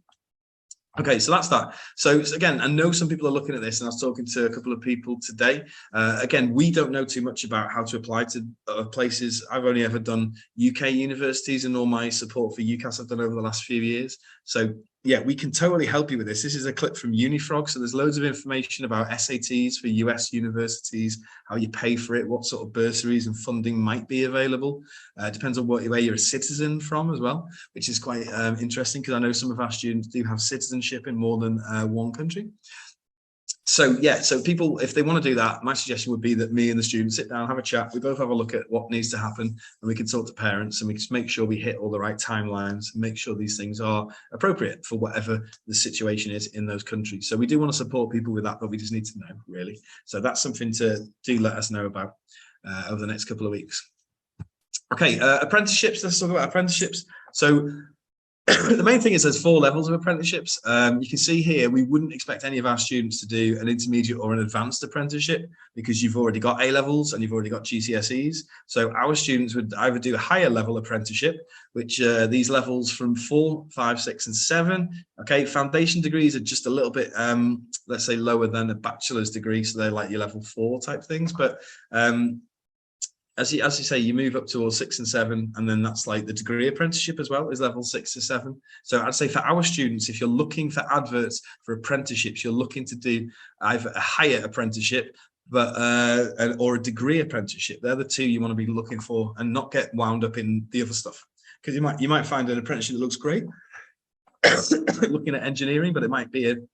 Okay, so that's that. So again, I know some people are looking at this, and I was talking to a couple of people today. Again, we don't know too much about how to apply to places. I've only ever done UK universities, and all my support for Ucas I've done over the last few years. So yeah, we can totally help you with this. This is a clip from Unifrag. So there's loads of information about SATs for US universities, how you pay for it, what sort of bursaries and funding might be available. Depends on where you're a citizen from as well, which is quite interesting, because I know some of our students do have citizenship in more than one country. So yeah, so people, if they want to do that, my suggestion would be that me and the students sit down, have a chat. We both have a look at what needs to happen, and we can talk to parents, and we just make sure we hit all the right timelines, and make sure these things are appropriate for whatever the situation is in those countries. So we do want to support people with that, but we just need to know, really. So that's something to do let us know about over the next couple of weeks. Okay, apprenticeships. Let's talk about apprenticeships. So the main thing is there's 4 levels of apprenticeships. You can see here, we wouldn't expect any of our students to do an intermediate or an advanced apprenticeship, because you've already got A levels and you've already got GCSEs. So our students would either do a higher level apprenticeship, which these levels from 4, 5, 6, and 7. Okay, foundation degrees are just a little bit, let's say, lower than a bachelor's degree. So they're like your level 4 type things. But as you say, you move up towards 6 and 7, and then that's like the degree apprenticeship as well, is level 6 to 7. So I'd say for our students, if you're looking for adverts for apprenticeships, you're looking to do either a higher apprenticeship, but or a degree apprenticeship. They're the 2 you want to be looking for, and not get wound up in the other stuff, because you might find an apprenticeship that looks great looking at engineering, but it might be an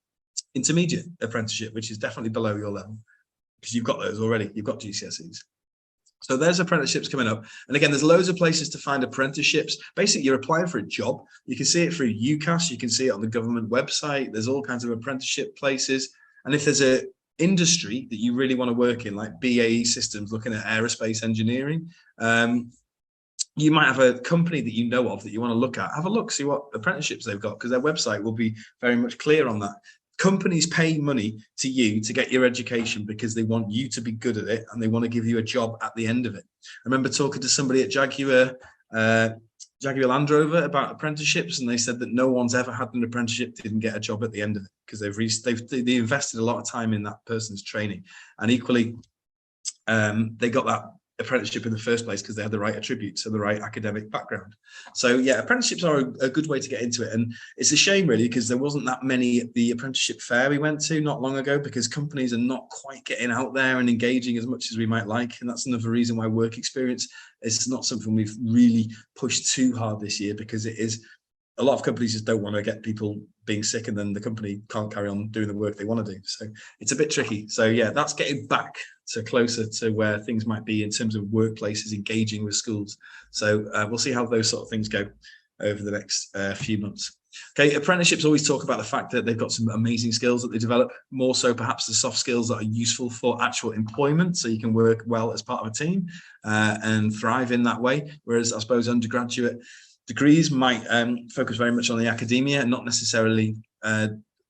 intermediate apprenticeship, which is definitely below your level, because you've got those already. You've got GCSEs. So there's apprenticeships coming up. And again, there's loads of places to find apprenticeships. Basically, you're applying for a job. You can see it through Ucas. You can see it on the government website. There's all kinds of apprenticeship places. And if there's a industry that you really want to work in, like BAE Systems, looking at aerospace engineering, you might have a company that you know of that you want to look at. Have a look, see what apprenticeships they've got, because their website will be very much clear on that. Companies pay money to you to get your education because they want you to be good at it, and they want to give you a job at the end of it. I remember talking to somebody at Jaguar Land Rover about apprenticeships, and they said that no one's ever had an apprenticeship didn't get a job at the end of it, because they invested a lot of time in that person's training, and equally they got that apprenticeship in the first place because they had the right attributes and the right academic background. So yeah, apprenticeships are a good way to get into it, and it's a shame really, because there wasn't that many at the apprenticeship fair we went to not long ago, because companies are not quite getting out there and engaging as much as we might like. And that's another reason why work experience is not something we've really pushed too hard this year, because it is, a lot of companies just don't want to get people being sick, and then the company can't carry on doing the work they want to do. So it's a bit tricky. So yeah, that's getting back to closer to where things might be in terms of workplaces engaging with schools. So we'll see how those sort of things go over the next few months. Okay, apprenticeships always talk about the fact that they've got some amazing skills that they develop, more so perhaps the soft skills that are useful for actual employment, so you can work well as part of a team and thrive in that way. Whereas I suppose undergraduate degrees might focus very much on the academia and not necessarily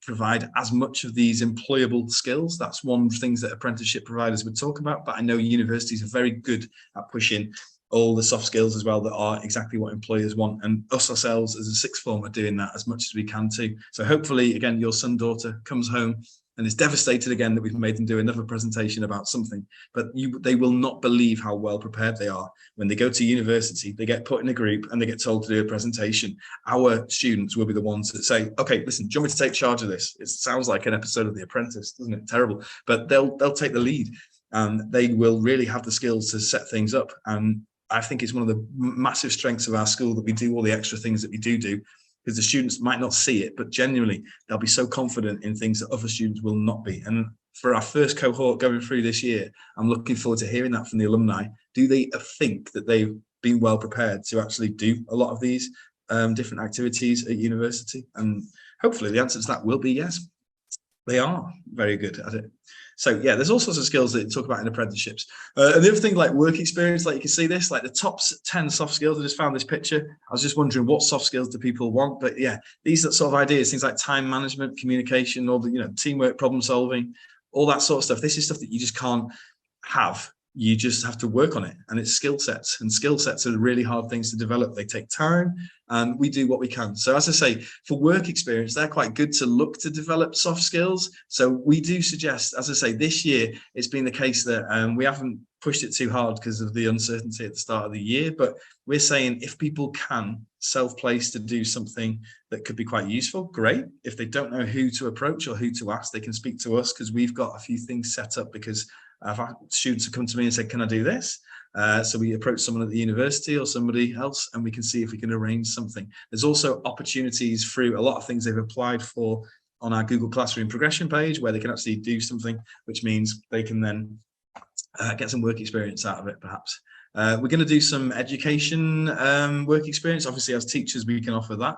provide as much of these employable skills. That's one of the things that apprenticeship providers would talk about, but I know universities are very good at pushing all the soft skills as well that are exactly what employers want, and us ourselves as a sixth form are doing that as much as we can too. So hopefully, again, your son, daughter comes home and is devastated again that we've made them do another presentation about something, but they will not believe how well prepared they are. When they go to university, they get put in a group and they get told to do a presentation. Our students will be the ones that say, okay, listen, do you want me to take charge of this? It sounds like an episode of The Apprentice, doesn't it? Terrible. But they'll take the lead, and they will really have the skills to set things up. And I think it's one of the massive strengths of our school that we do all the extra things that we do, because the students might not see it, but genuinely they'll be so confident in things that other students will not be. And for our first cohort going through this year, I'm looking forward to hearing that from the alumni. Do they think that they've been well prepared to actually do a lot of these different activities at university? And hopefully the answer to that will be yes. They are very good at it. So yeah, there's all sorts of skills that you talk about in apprenticeships. And the other thing, like work experience, like you can see this, like the top 10 soft skills. I just found this picture. I was just wondering what soft skills do people want? But yeah, these are sort of ideas, things like time management, communication, all the, teamwork, problem solving, all that sort of stuff. This is stuff that you just can't have you just have to work on it, and it's skill sets, and skill sets are really hard things to develop. They take time, and we do what we can. So as I say, for work experience, they're quite good to look to develop soft skills. So we do suggest, as I say, this year it's been the case that we haven't pushed it too hard because of the uncertainty at the start of the year, but we're saying if people can self-place to do something that could be quite useful, great. If they don't know who to approach or who to ask, they can speak to us, because we've got a few things set up, because I've had students have come to me and said, can I do this? So we approach someone at the university or somebody else, and we can see if we can arrange something. There's also opportunities through a lot of things they've applied for on our Google Classroom progression page, where they can actually do something, which means they can then get some work experience out of it, perhaps. We're going to do some education work experience. Obviously, as teachers, we can offer that.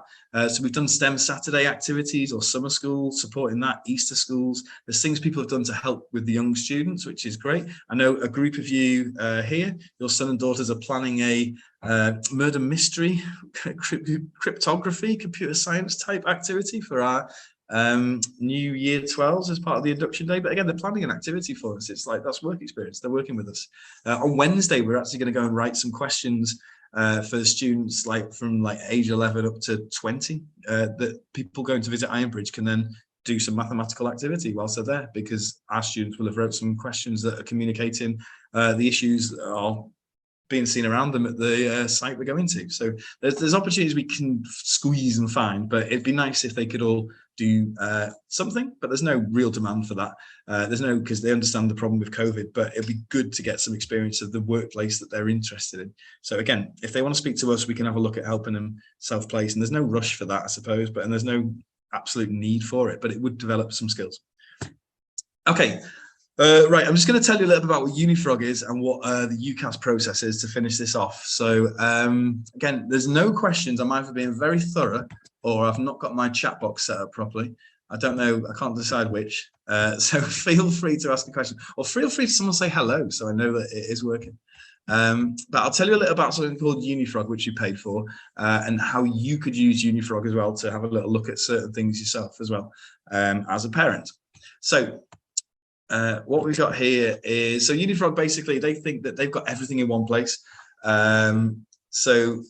So we've done STEM Saturday activities or summer school, supporting that, Easter schools. There's things people have done to help with the young students, which is great. I know a group of you here, your son and daughters are planning a murder mystery, cryptography, computer science type activity for our new year 12s as part of the induction day. But again, they're planning an activity for us. It's like, that's work experience. They're working with us. On Wednesday, we're actually going to go and write some questions for the students, like from like age 11 up to 20, that people going to visit Ironbridge can then do some mathematical activity whilst they're there, because our students will have wrote some questions that are communicating the issues that are being seen around them at the site we're going to. So there's opportunities we can squeeze and find, but it'd be nice if they could all do something, but there's no real demand for that. There's no, because they understand the problem with COVID, but it'd be good to get some experience of the workplace that they're interested in. So again, if they want to speak to us, we can have a look at helping them self-place, and there's no rush for that, I suppose, and there's no absolute need for it, but it would develop some skills. Okay. Right, I'm just going to tell you a little bit about what Unifrag is and what the Ucas process is to finish this off. So again, there's no questions. I'm either being very thorough or I've not got my chat box set up properly. I don't know, I can't decide which. So feel free to ask a question, or feel free to someone say hello so I know that it is working. But I'll tell you a little about something called Unifrag, which you paid for, and how you could use Unifrag as well to have a little look at certain things yourself as well as a parent. So what we've got here is, so Unifrag, basically, they think that they've got everything in one place. So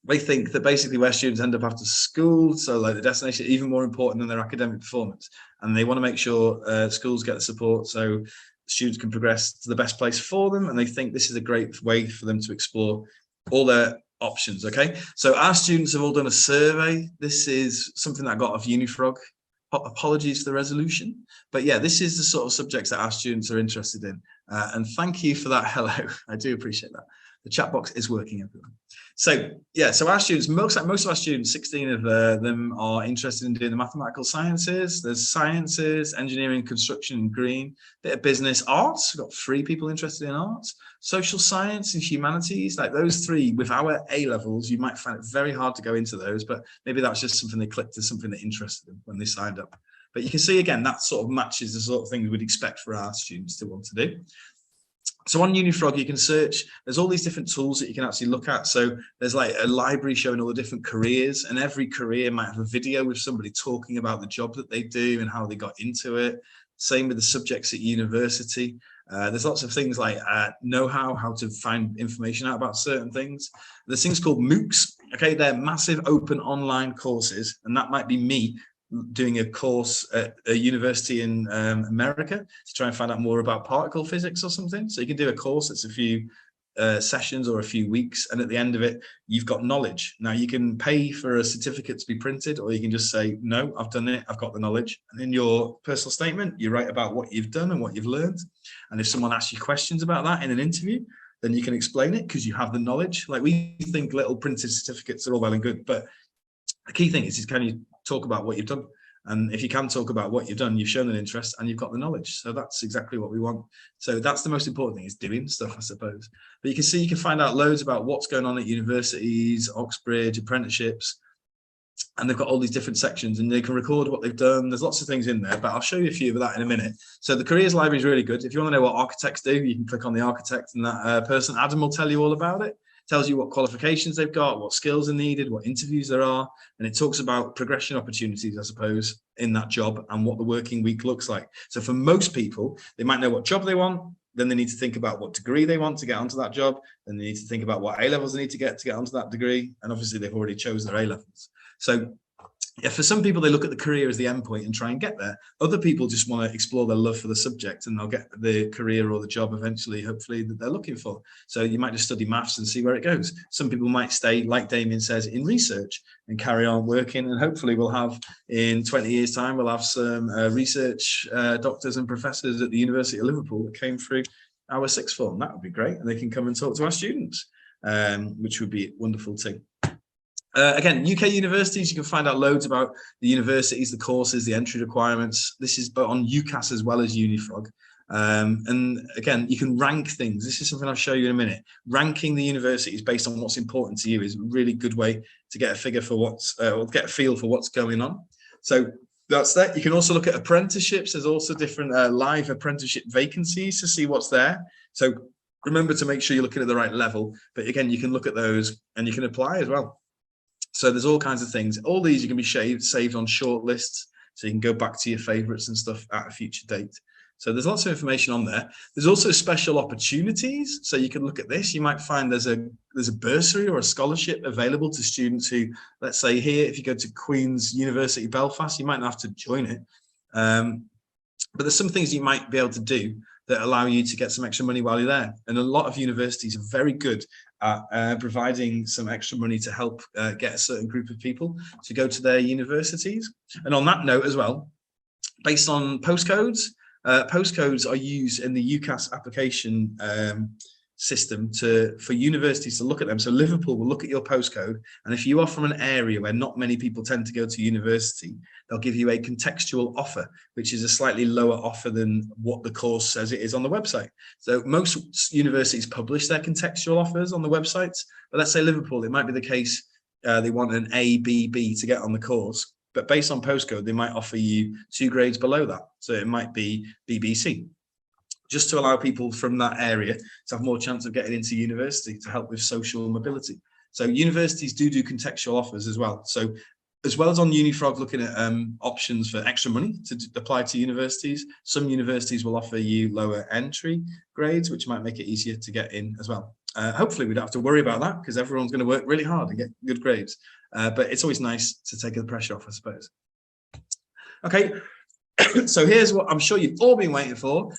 they think that basically where students end up after school, so like the destination, is even more important than their academic performance. And they want to make sure schools get the support so students can progress to the best place for them. And they think this is a great way for them to explore all their options. Okay, so our students have all done a survey. This is something that I got off Unifrag. Apologies for the resolution, but yeah, this is the sort of subjects that our students are interested in, and thank you for that. Hello, I do appreciate that. The chat box is working, everyone. So yeah, so our students, most of our students, 16 of them are interested in doing the mathematical sciences. There's sciences, engineering, construction, and green, bit of business, arts. We've got 3 people interested in arts, social science and humanities. Like those 3 with our A levels, you might find it very hard to go into those, but maybe that's just something they clicked as something that interested them when they signed up. But you can see again, that sort of matches the sort of thing we would expect for our students to want to do. So on Unifrag, you can search, there's all these different tools that you can actually look at. So there's like a library showing all the different careers, and every career might have a video with somebody talking about the job that they do and how they got into it. Same with the subjects at university. There's lots of things like know-how, how to find information out about certain things. There's things called Moocs. Okay, they're massive open online courses, and that might be me doing a course at a university in America to try and find out more about particle physics or something. So you can do a course that's a few sessions or a few weeks, and at the end of it, you've got knowledge. Now you can pay for a certificate to be printed, or you can just say, no, I've done it, I've got the knowledge. And in your personal statement, you write about what you've done and what you've learned. And if someone asks you questions about that in an interview, then you can explain it because you have the knowledge. Like, we think little printed certificates are all well and good, but the key thing is can you talk about what you've done? And if you can talk about what you've done, you've shown an interest and you've got the knowledge. So that's exactly what we want. So that's the most important thing, is doing stuff, I suppose. But you can see, you can find out loads about what's going on at universities, Oxbridge, apprenticeships, and they've got all these different sections, and they can record what they've done. There's lots of things in there, but I'll show you a few of that in a minute. So the careers library is really good. If you want to know what architects do, you can click on the architect, and that person, Adam, will tell you all about it. Tells you what qualifications they've got, what skills are needed, what interviews there are, and it talks about progression opportunities, I suppose, in that job and what the working week looks like. So for most people, they might know what job they want, Then they need to think about what degree they want to get onto that job. Then they need to think about what A-levels they need to get onto that degree. And obviously they've already chosen their A-levels. So yeah, for some people, they look at the career as the endpoint and try and get there. Other people just want to explore their love for the subject, and they'll get the career or the job eventually, hopefully, that they're looking for. So you might just study maths and see where it goes. Some people might stay, like Damien says, in research and carry on working. And hopefully we'll have, in 20 years' time, we'll have some research doctors and professors at the University of Liverpool that came through our sixth form. That would be great. And they can come and talk to our students, which would be wonderful too. Again, UK universities, you can find out loads about the universities, the courses, the entry requirements. This is on Ucas as well as Unifrag. And again, you can rank things. This is something I'll show you in a minute. Ranking the universities based on what's important to you is a really good way to get a figure for what's, or get a feel for what's going on. So that's that. You can also look at apprenticeships. There's also different live apprenticeship vacancies to see what's there. So remember to make sure you're looking at the right level. But again, you can look at those and you can apply as well. So there's all kinds of things. All these you can be saved on short lists, so you can go back to your favorites and stuff at a future date. So there's lots of information on there. There's also special opportunities. So you can look at this. You might find there's a bursary or a scholarship available to students who, let's say here, if you go to Queen's University Belfast, you might not have to join it. But there's some things you might be able to do that allow you to get some extra money while you're there. And a lot of universities are very good at providing some extra money to help get a certain group of people to go to their universities. And on that note as well, based on postcodes, postcodes are used in the Ucas application system for universities to look at them. So Liverpool will look at your postcode, and if you are from an area where not many people tend to go to university, they'll give you a contextual offer, which is a slightly lower offer than what the course says it is on the website. So most universities publish their contextual offers on the websites, but let's say Liverpool, it might be the case they want an A, B, B to get on the course, but based on postcode, they might offer you 2 grades below that. So it might be BBC, just to allow people from that area to have more chance of getting into university, to help with social mobility. So universities do contextual offers as well. So as well as on Unifrag looking at options for extra money to apply to universities, some universities will offer you lower entry grades, which might make it easier to get in as well. Hopefully we don't have to worry about that, because everyone's going to work really hard and get good grades. But it's always nice to take the pressure off, I suppose. Okay. So here's what I'm sure you've all been waiting for.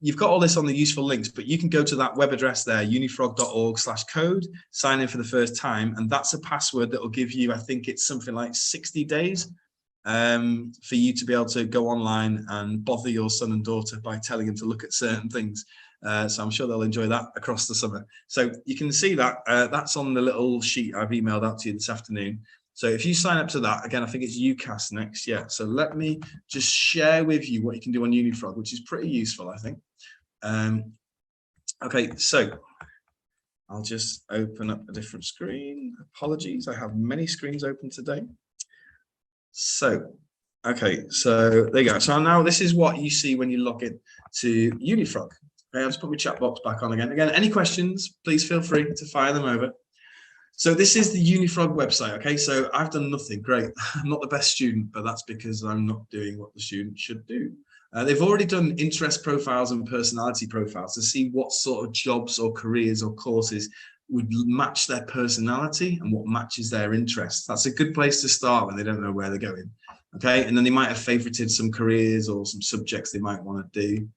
You've got all this on the useful links, but you can go to that web address there, unifrag.org/code, sign in for the first time. And that's a password that will give you, I think it's something like 60 days for you to be able to go online and bother your son and daughter by telling them to look at certain things. So I'm sure they'll enjoy that across the summer. So you can see that that's on the little sheet I've emailed out to you this afternoon. So if you sign up to that, again, I think it's Ucas next. Yeah. So let me just share with you what you can do on Unifrag, which is pretty useful, I think. Okay, so I'll just open up a different screen. Apologies, I have many screens open today. So, okay, so there you go. So now this is what you see when you log in to Unifrag. Okay, I'll just put my chat box back on again. Again, any questions, please feel free to fire them over. So this is the Unifrag website, okay? So I've done nothing, great. I'm not the best student, but that's because I'm not doing what the student should do. They've already done interest profiles and personality profiles to see what sort of jobs or careers or courses would match their personality and what matches their interests. That's a good place to start when they don't know where they're going, okay? And then they might have favorited some careers or some subjects they might want to do.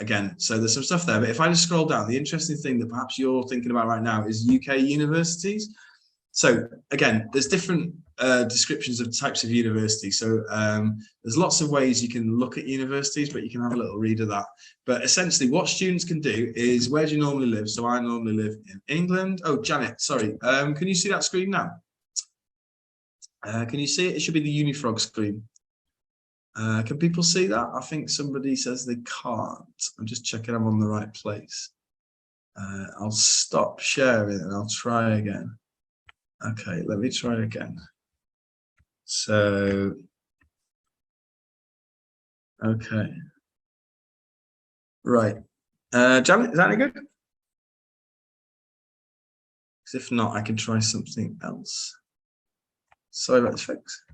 Again, so there's some stuff there, but if I just scroll down, the interesting thing that perhaps you're thinking about right now is UK universities. So again, there's different descriptions of types of universities. So there's lots of ways you can look at universities, but you can have a little read of that. But essentially what students can do is, where do you normally live? So I normally live in England. Oh, Janet, sorry. Can you see that screen now? Can you see it? It should be the Unifrag screen. Can people see that? I think somebody says they can't. I'm just checking I'm on the right place. I'll stop sharing and I'll try again. Okay, let me try again. So, okay. Right. Janet, is that any good? Because if not, I can try something else. Sorry about the fix.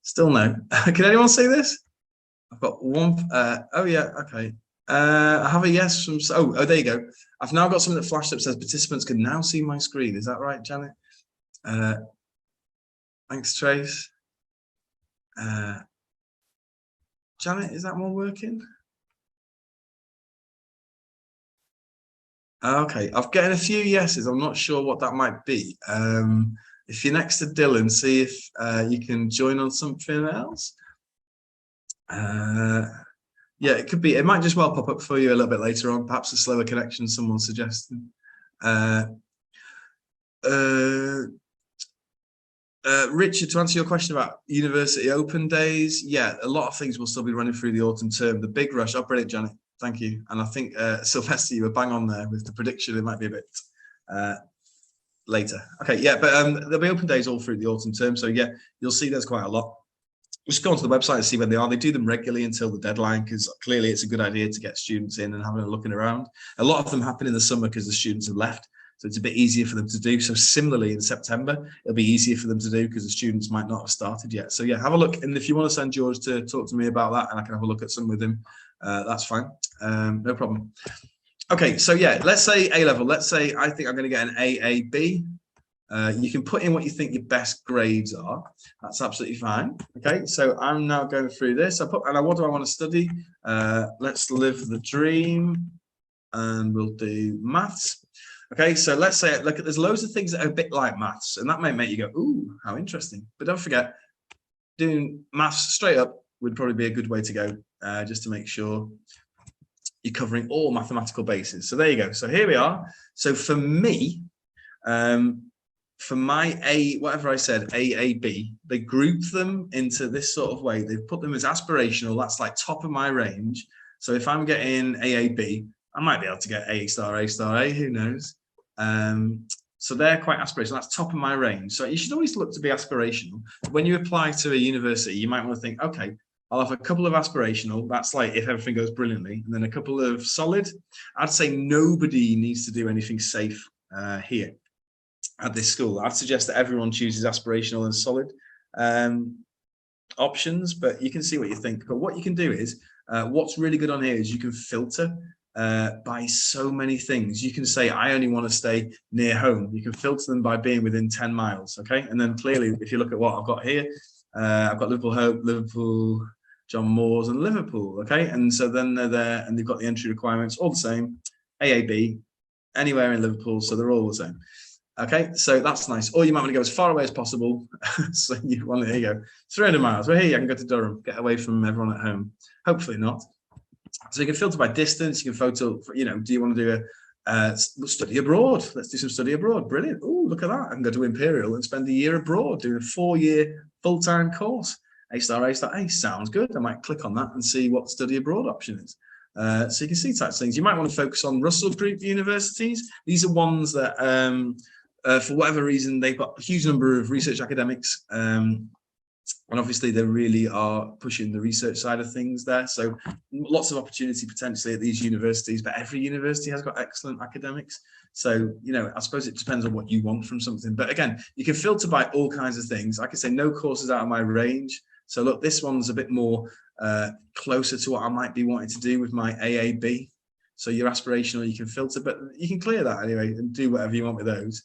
Still no. Can anyone see this? I've got one. Oh yeah. Okay. I have a yes from, oh, there you go. I've now got something that flashed up, says participants can now see my screen. Is that right, Janet? Thanks, Trace. Janet, is that one working? Okay, I've gotten a few yeses. I'm not sure what that might be. If you're next to Dylan, see if you can join on something else. Yeah, it could be. It might just well pop up for you a little bit later on. Perhaps a slower connection, someone suggested. Richard, to answer your question about university open days, yeah, a lot of things will still be running through the autumn term. The big rush, oh, brilliant, Janet, thank you. And I think, Sylvester, you were bang on there with the prediction. It might be a bit later. Okay, yeah, but there'll be open days all through the autumn term. So yeah, you'll see there's quite a lot. Just go onto the website and see when they are. They do them regularly until the deadline, because clearly it's a good idea to get students in and having a looking around. A lot of them happen in the summer because the students have left. So it's a bit easier for them to do. So similarly in September, it'll be easier for them to do because the students might not have started yet. So yeah, have a look. And if you want to send George to talk to me about that and I can have a look at some with him, that's fine. No problem. Okay, so yeah, let's say A-level. Let's say I think I'm going to get an AAB. You can put in what you think your best grades are. That's absolutely fine. Okay, so I'm now going through this. What do I want to study? Let's live the dream, and we'll do maths. Okay, so let's say, look, there's loads of things that are a bit like maths, and that might make you go, ooh, how interesting. But don't forget, doing maths straight up would probably be a good way to go, just to make sure you're covering all mathematical bases. So there you go. So here we are. So for me, for my whatever I said, AAB, they group them into this sort of way. They've put them as aspirational. That's like top of my range. So if I'm getting AAB, I might be able to get A star, who knows? So they're quite aspirational. That's top of my range. So you should always look to be aspirational. When you apply to a university, you might want to think, okay, I'll have a couple of aspirational. That's like if everything goes brilliantly. And then a couple of solid. I'd say nobody needs to do anything safe here at this school. I'd suggest that everyone chooses aspirational and solid options, but you can see what you think. But what you can do is, what's really good on here is you can filter by so many things. You can say, I only want to stay near home. You can filter them by being within 10 miles, okay? And then clearly, if you look at what I've got here, I've got Liverpool Hope, Liverpool, John Moores, and Liverpool, okay? And so then they're there, and they've got the entry requirements, all the same, AAB, anywhere in Liverpool, so they're all the same. Okay, so that's nice. Or you might want to go as far away as possible. So you want to, here you go, 300 miles. Well, here I can go to Durham, get away from everyone at home. Hopefully not. So you can filter by distance. You can filter, do you want to do a study abroad? Let's do some study abroad. Brilliant. Oh, look at that. I can go to Imperial and spend a year abroad doing a 4-year full-time course. A star, sounds good. I might click on that and see what the study abroad option is. So you can see types of things. You might want to focus on Russell Group universities. These are ones that, for whatever reason, they've got a huge number of research academics. And obviously they really are pushing the research side of things there. So lots of opportunity potentially at these universities, but every university has got excellent academics. So, I suppose it depends on what you want from something. But again, you can filter by all kinds of things. I can say no courses out of my range. So look, this one's a bit more closer to what I might be wanting to do with my AAB. So you're aspirational, you can filter, but you can clear that anyway and do whatever you want with those.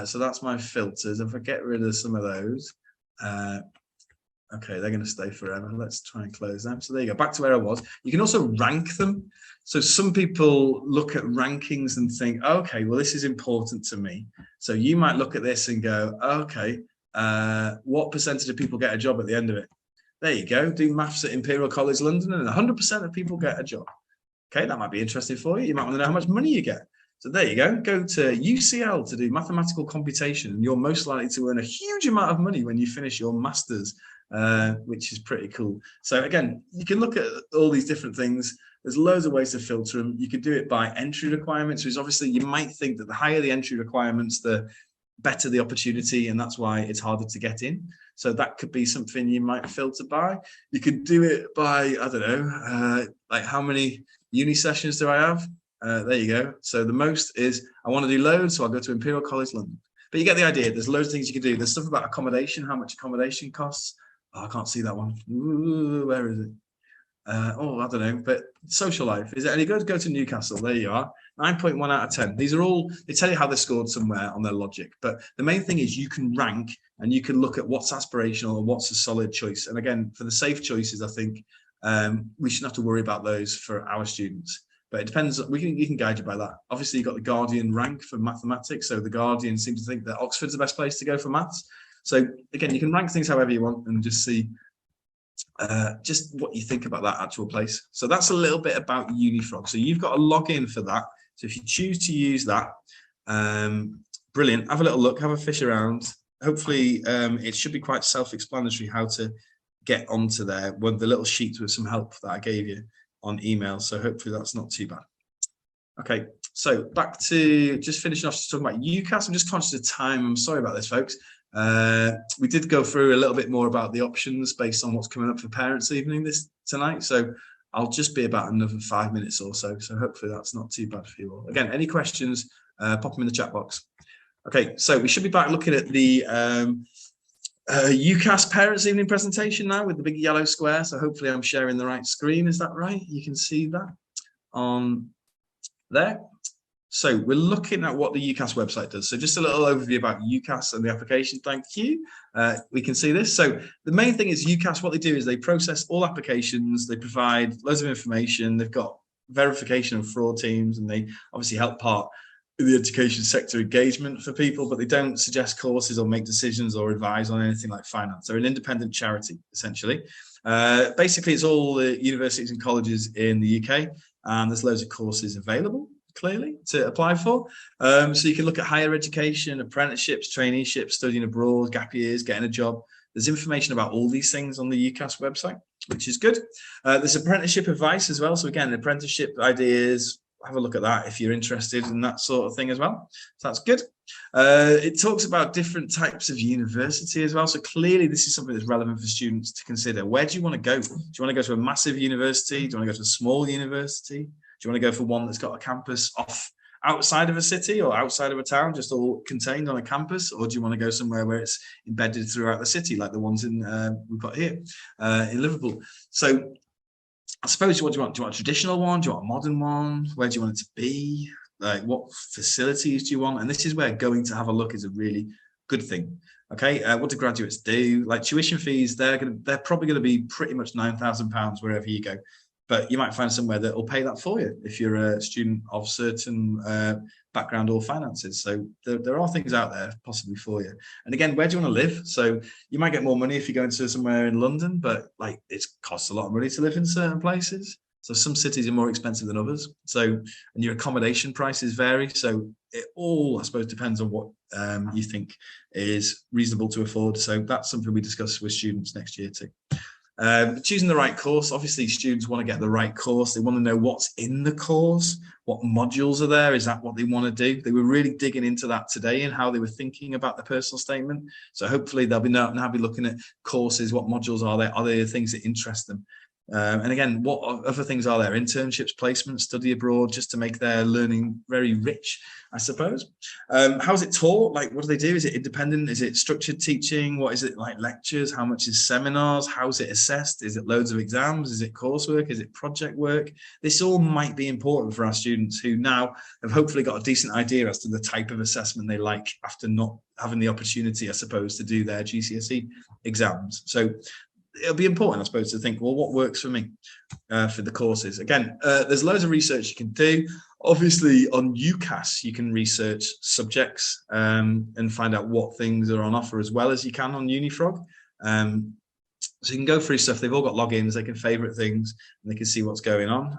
So that's my filters. If I get rid of some of those, okay, they're going to stay forever. Let's try and close them. So there you go, back to where I was. You can also rank them. So some people look at rankings and think, okay, well, this is important to me. So you might look at this and go, okay, what percentage of people get a job at the end of it? There you go, do maths at Imperial College London and 100% of people get a job. Okay, that might be interesting for you. You might want to know how much money you get. So there you go, go to UCL to do mathematical computation and you're most likely to earn a huge amount of money when you finish your master's, which is pretty cool. So again, you can look at all these different things. There's loads of ways to filter them. You could do it by entry requirements, which obviously you might think that the higher the entry requirements, the better the opportunity, and that's why it's harder to get in. So that could be something you might filter by. You could do it by, I don't know, like how many uni sessions do I have? There you go. So the most is, I want to do loads, so I'll go to Imperial College London. But you get the idea. There's loads of things you can do. There's stuff about accommodation, how much accommodation costs. Oh, I can't see that one. Ooh, where is it? I don't know, but social life, is it any good? Go to Newcastle. There you are. 9.1 out of 10. These are all, they tell you how they scored somewhere on their logic. But the main thing is you can rank and you can look at what's aspirational and what's a solid choice. And again, for the safe choices, I think we shouldn't have to worry about those for our students. But it depends. You can guide you by that. Obviously, you've got the Guardian rank for mathematics. So the Guardian seems to think that Oxford's the best place to go for maths. So again, you can rank things however you want and just see just what you think about that actual place. So that's a little bit about Unifrag. So you've got a login for that. So if you choose to use that, brilliant. Have a little look, have a fish around. Hopefully it should be quite self-explanatory how to get onto there. One of the little sheets with some help that I gave you on email. So hopefully that's not too bad. Okay, so back to just finishing off just talking about Ucas. I'm just conscious of time. I'm sorry about this, folks. We did go through a little bit more about the options based on what's coming up for parents' evening tonight. So I'll just be about another 5 minutes or so. So hopefully that's not too bad for you all. Again, any questions, pop them in the chat box. Okay, so we should be back looking at the Ucas parents' evening presentation now with the big yellow square. So hopefully I'm sharing the right screen. Is that right? You can see that on there. So we're looking at what the Ucas website does. So just a little overview about Ucas and the application. Thank you. We can see this. So the main thing is Ucas, what they do is they process all applications. They provide loads of information. They've got verification and fraud teams, and they obviously help part of the education sector engagement for people, but they don't suggest courses or make decisions or advise on anything like finance. They're an independent charity, essentially. Basically, it's all the universities and colleges in the UK, and there's loads of courses available, clearly, to apply for. So you can look at higher education, apprenticeships, traineeships, studying abroad, gap years, getting a job. There's information about all these things on the Ucas website, which is good. There's apprenticeship advice as well. So again, apprenticeship ideas, have a look at that if you're interested in that sort of thing as well. So that's good. It talks about different types of university as well. So clearly this is something that's relevant for students to consider. Where do you want to go? Do you want to go to a massive university? Do you want to go to a small university? Do you want to go for one that's got a campus outside of a city or outside of a town, just all contained on a campus? Or do you want to go somewhere where it's embedded throughout the city, like the ones in we've got here in Liverpool? So I suppose, what do you want? Do you want a traditional one? Do you want a modern one? Where do you want it to be? Like, what facilities do you want? And this is where going to have a look is a really good thing. Okay, what do graduates do? Like tuition fees, they're probably going to be pretty much £9,000 wherever you go. But you might find somewhere that will pay that for you if you're a student of certain background or finances. So there are things out there possibly for you. And again, where do you want to live? So you might get more money if you go into somewhere in London, but like it costs a lot of money to live in certain places. So some cities are more expensive than others. So, and your accommodation prices vary. So it all, I suppose, depends on what you think is reasonable to afford. So that's something we discuss with students next year too. Choosing the right course. Obviously, students want to get the right course. They want to know what's in the course, what modules are there. Is that what they want to do? They were really digging into that today and how they were thinking about the personal statement. So hopefully they'll be now be looking at courses. What modules are there? Are there things that interest them? And again, what other things are there? Internships, placements, study abroad, just to make their learning very rich, I suppose. How is it taught? Like, what do they do? Is it independent? Is it structured teaching? What is it like lectures? How much is seminars? How is it assessed? Is it loads of exams? Is it coursework? Is it project work? This all might be important for our students who now have hopefully got a decent idea as to the type of assessment they like after not having the opportunity, I suppose, to do their GCSE exams. So it'll be important, I suppose, to think, well, what works for me for the courses? Again, there's loads of research you can do. Obviously, on Ucas, you can research subjects and find out what things are on offer as well as you can on Unifrag. So you can go through stuff. They've all got logins. They can favorite things and they can see what's going on.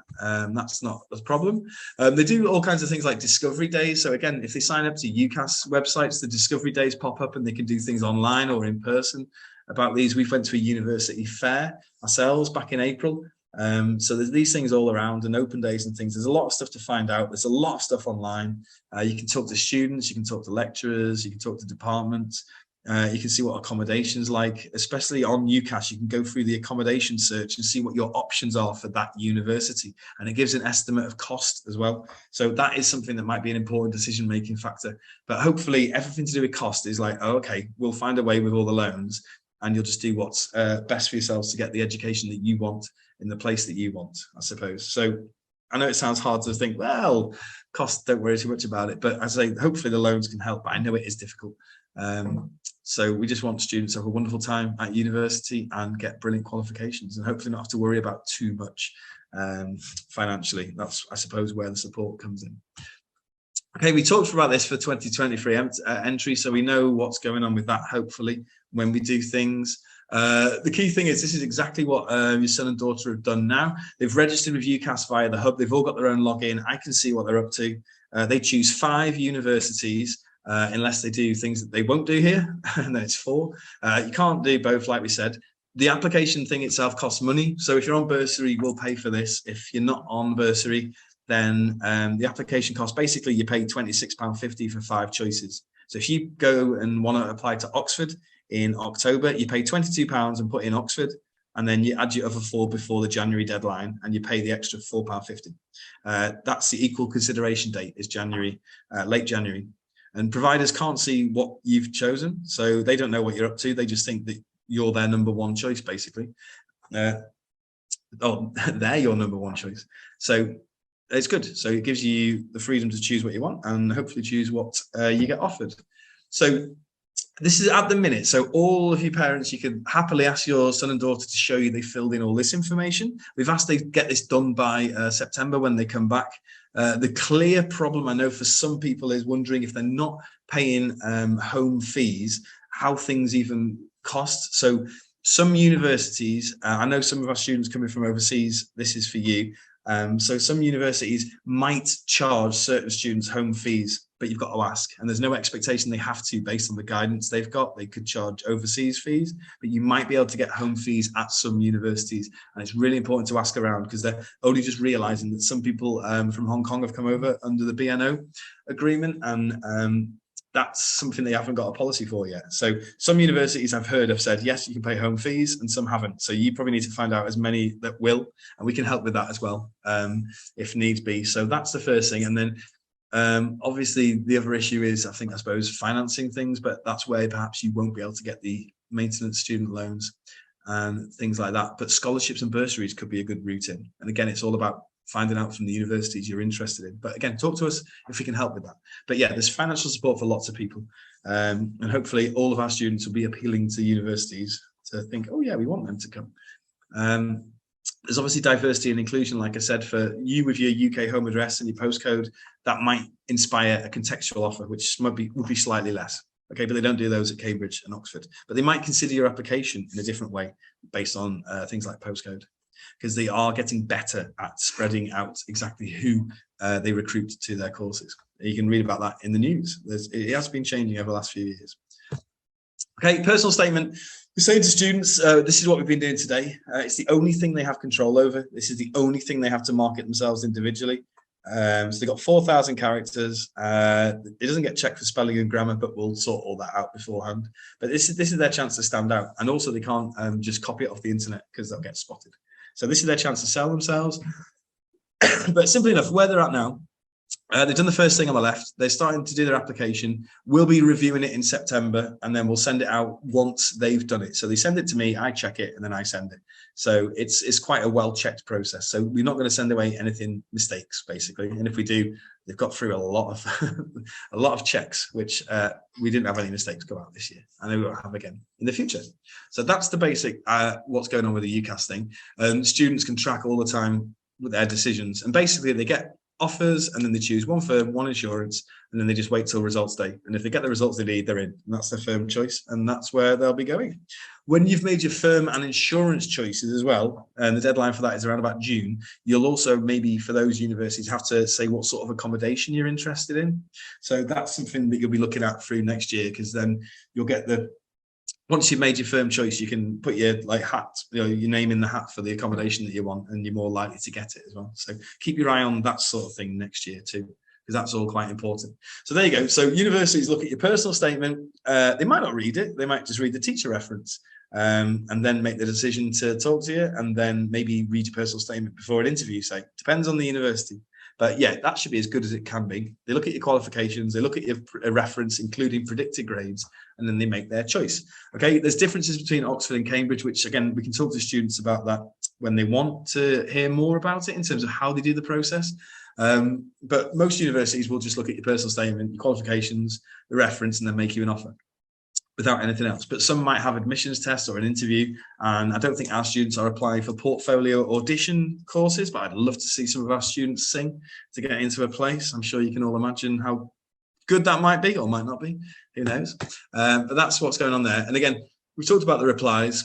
That's not a problem. They do all kinds of things like discovery days. So again, if they sign up to Ucas websites, the discovery days pop up and they can do things online or in person about these. We went to a university fair ourselves back in April. So there's these things all around and open days and things. There's a lot of stuff to find out. There's a lot of stuff online. You can talk to students, you can talk to lecturers, you can talk to departments. You can see what accommodations like, especially on Ucas. You can go through the accommodation search and see what your options are for that university. And it gives an estimate of cost as well. So that is something that might be an important decision-making factor. But hopefully everything to do with cost is like, oh, okay, we'll find a way with all the loans and you'll just do what's best for yourselves to get the education that you want in the place that you want, I suppose. So I know it sounds hard to think, well, cost, don't worry too much about it. But as I say, hopefully the loans can help, but I know it is difficult. So we just want students to have a wonderful time at university and get brilliant qualifications and hopefully not have to worry about too much financially. That's, I suppose, where the support comes in. Okay, we talked about this for 2023 entry, so we know what's going on with that, hopefully, when we do things. The key thing is this is exactly what your son and daughter have done now. They've registered with Ucas via the hub. They've all got their own login. I can see what they're up to. They choose 5 universities, unless they do things that they won't do here, and then it's 4. You can't do both, like we said. The application thing itself costs money. So if you're on bursary, we'll pay for this. If you're not on bursary, then the application cost, basically you pay £26.50 for 5 choices. So if you go and want to apply to Oxford in October, you pay £22 and put in Oxford, and then you add your other 4 before the January deadline and you pay the extra £4.50. That's the equal consideration date, is January, late January. And providers can't see what you've chosen, so they don't know what you're up to. They just think that you're their number 1 choice, basically. They're your number 1 choice. So it's good. So it gives you the freedom to choose what you want and hopefully choose what you get offered. So this is at the minute. So all of you parents, you can happily ask your son and daughter to show you they filled in all this information. We've asked they get this done by September when they come back. The clear problem I know for some people is wondering if they're not paying home fees, how things even cost. So some universities, I know some of our students coming from overseas, this is for you. So some universities might charge certain students home fees, but you've got to ask, and there's no expectation they have to based on the guidance they've got. They could charge overseas fees, but you might be able to get home fees at some universities. And it's really important to ask around because they're only just realizing that some people from Hong Kong have come over under the BNO agreement, and that's something they haven't got a policy for yet. So some universities I've heard have said, yes, you can pay home fees, and some haven't. So you probably need to find out as many that will, and we can help with that as well, if needs be. So that's the first thing. And then obviously the other issue is, I suppose, financing things, but that's where perhaps you won't be able to get the maintenance student loans and things like that. But scholarships and bursaries could be a good route in. And again, it's all about finding out from the universities you're interested in. But again, talk to us if we can help with that. But yeah, there's financial support for lots of people. And hopefully all of our students will be appealing to universities to think, oh yeah, we want them to come. There's obviously diversity and inclusion, like I said, for you with your UK home address and your postcode, that might inspire a contextual offer, which would be slightly less. Okay, but they don't do those at Cambridge and Oxford. But they might consider your application in a different way based on things like postcode, because they are getting better at spreading out exactly who they recruit to their courses. You can read about that in the news. It has been changing over the last few years. Okay, personal statement. We're saying to students, this is what we've been doing today. It's the only thing they have control over. This is the only thing they have to market themselves individually. So they've got 4,000 characters. It doesn't get checked for spelling and grammar, but we'll sort all that out beforehand. But this is their chance to stand out. And also they can't just copy it off the internet because they'll get spotted. So this is their chance to sell themselves. But simply enough, where they're at now, they've done the first thing on the left. They're starting to do their application. We'll be reviewing it in September, and then we'll send it out once they've done it. So they send it to me, I check it, and then I send it. So it's quite a well-checked process. So we're not going to send away anything mistakes, basically. And if we do, they've got through a lot of checks, which we didn't have any mistakes go out this year. And we won't have again in the future. So that's the basic what's going on with the Ucas thing. Students can track all the time with their decisions, and basically they get offers, and then they choose one firm, one insurance, and then they just wait till results day. And if they get the results they need, they're in. And that's their firm choice, and that's where they'll be going. When you've made your firm and insurance choices as well, and the deadline for that is around about June, you'll also maybe for those universities have to say what sort of accommodation you're interested in. So that's something that you'll be looking at through next year, because then you'll get once you've made your firm choice, you can put your hat, your name in the hat for the accommodation that you want, and you're more likely to get it as well. So keep your eye on that sort of thing next year too, because that's all quite important. So there you go. So universities look at your personal statement. They might not read it. They might just read the teacher reference and then make the decision to talk to you, and then maybe read your personal statement before an interview. Say, depends on the university. But yeah, that should be as good as it can be. They look at your qualifications, they look at your reference, including predicted grades, and then they make their choice. Okay, there's differences between Oxford and Cambridge, which again, we can talk to students about that when they want to hear more about it in terms of how they do the process. But most universities will just look at your personal statement, your qualifications, the reference, and then make you an offer without anything else. But some might have admissions tests or an interview, and I don't think our students are applying for portfolio audition courses, but I'd love to see some of our students sing to get into a place. I'm sure you can all imagine how good that might be, or might not be, who knows. But that's what's going on there. And again, we talked about the replies,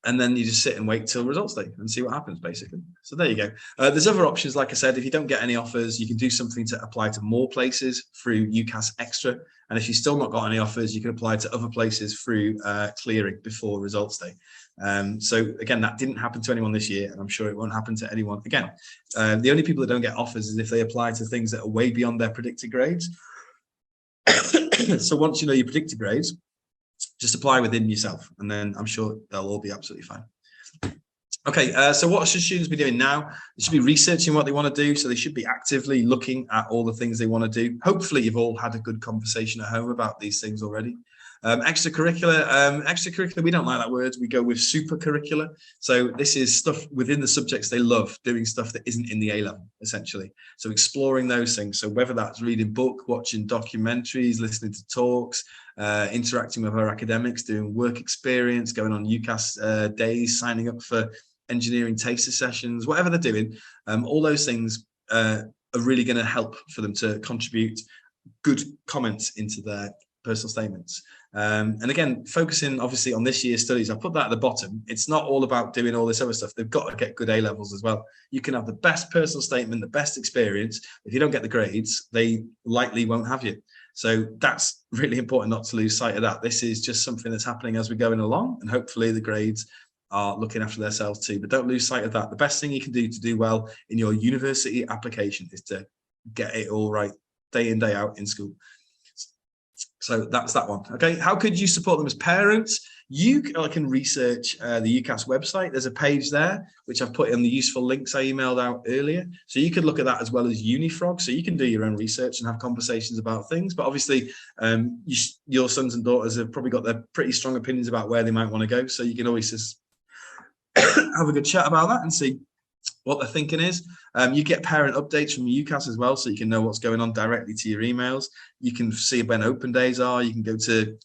and then you just sit and wait till results day and see what happens, basically. So there you go. There's other options, like I said. If you don't get any offers, you can do something to apply to more places through Ucas Extra. And if you've still not got any offers, you can apply to other places through clearing before results day. So again, that didn't happen to anyone this year, and I'm sure it won't happen to anyone again. The only people that don't get offers is if they apply to things that are way beyond their predicted grades. So once you know your predicted grades, just apply within yourself, and then I'm sure they'll all be absolutely fine. Okay, so what should students be doing now? They should be researching what they want to do, so they should be actively looking at all the things they want to do. Hopefully you've all had a good conversation at home about these things already. Extracurricular, we don't like that word. We go with supercurricular. So this is stuff within the subjects they love, doing stuff that isn't in the A-level, essentially. So exploring those things. So whether that's reading book, watching documentaries, listening to talks, interacting with our academics, doing work experience, going on Ucas days, signing up for engineering taster sessions, whatever they're doing, all those things are really going to help for them to contribute good comments into their personal statements. And again, focusing obviously on this year's studies, I put that at the bottom. It's not all about doing all this other stuff. They've got to get good A levels as well. You can have the best personal statement, the best experience. If you don't get the grades, they likely won't have you. So that's really important not to lose sight of that. This is just something that's happening as we're going along, and hopefully the grades are looking after themselves too. But don't lose sight of that. The best thing you can do to do well in your university application is to get it all right day in, day out in school. So that's that one. Okay, how could you support them as parents? You can research the Ucas website. There's a page there which I've put in the useful links I emailed out earlier. So you could look at that, as well as Unifrag. So you can do your own research and have conversations about things. But obviously, your sons and daughters have probably got their pretty strong opinions about where they might want to go. So you can always just have a good chat about that and see what their thinking is. You get parent updates from Ucas as well, so you can know what's going on directly to your emails. You can see when open days are. You can go to,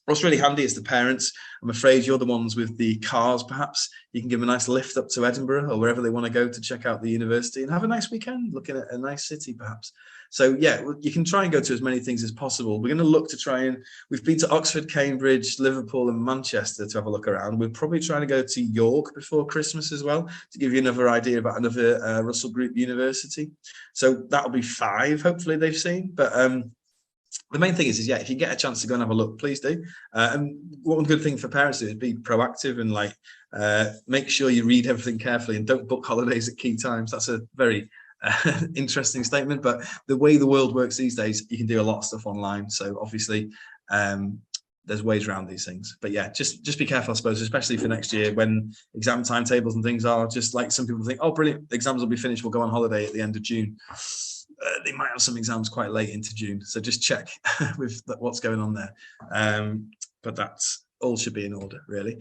what's really handy is the parents. I'm afraid you're the ones with the cars, perhaps. You can give them a nice lift up to Edinburgh or wherever they want to go to check out the university and have a nice weekend looking at a nice city, perhaps. So yeah, you can try and go to as many things as possible. We're going to look to try and, we've been to Oxford, Cambridge, Liverpool and Manchester to have a look around. We're probably trying to go to York before Christmas as well, to give you another idea about another Russell Group university. So that'll be 5, hopefully they've seen. But the main thing is yeah, if you get a chance to go and have a look, please do. And one good thing for parents is be proactive and make sure you read everything carefully and don't book holidays at key times. That's a very interesting statement, but the way the world works these days, you can do a lot of stuff online. So obviously there's ways around these things. But yeah, just be careful, I suppose, especially for next year when exam timetables and things are just like some people think, oh, brilliant, exams will be finished, we'll go on holiday at the end of June. They might have some exams quite late into June. So just check with what's going on there. But that's all should be in order, really.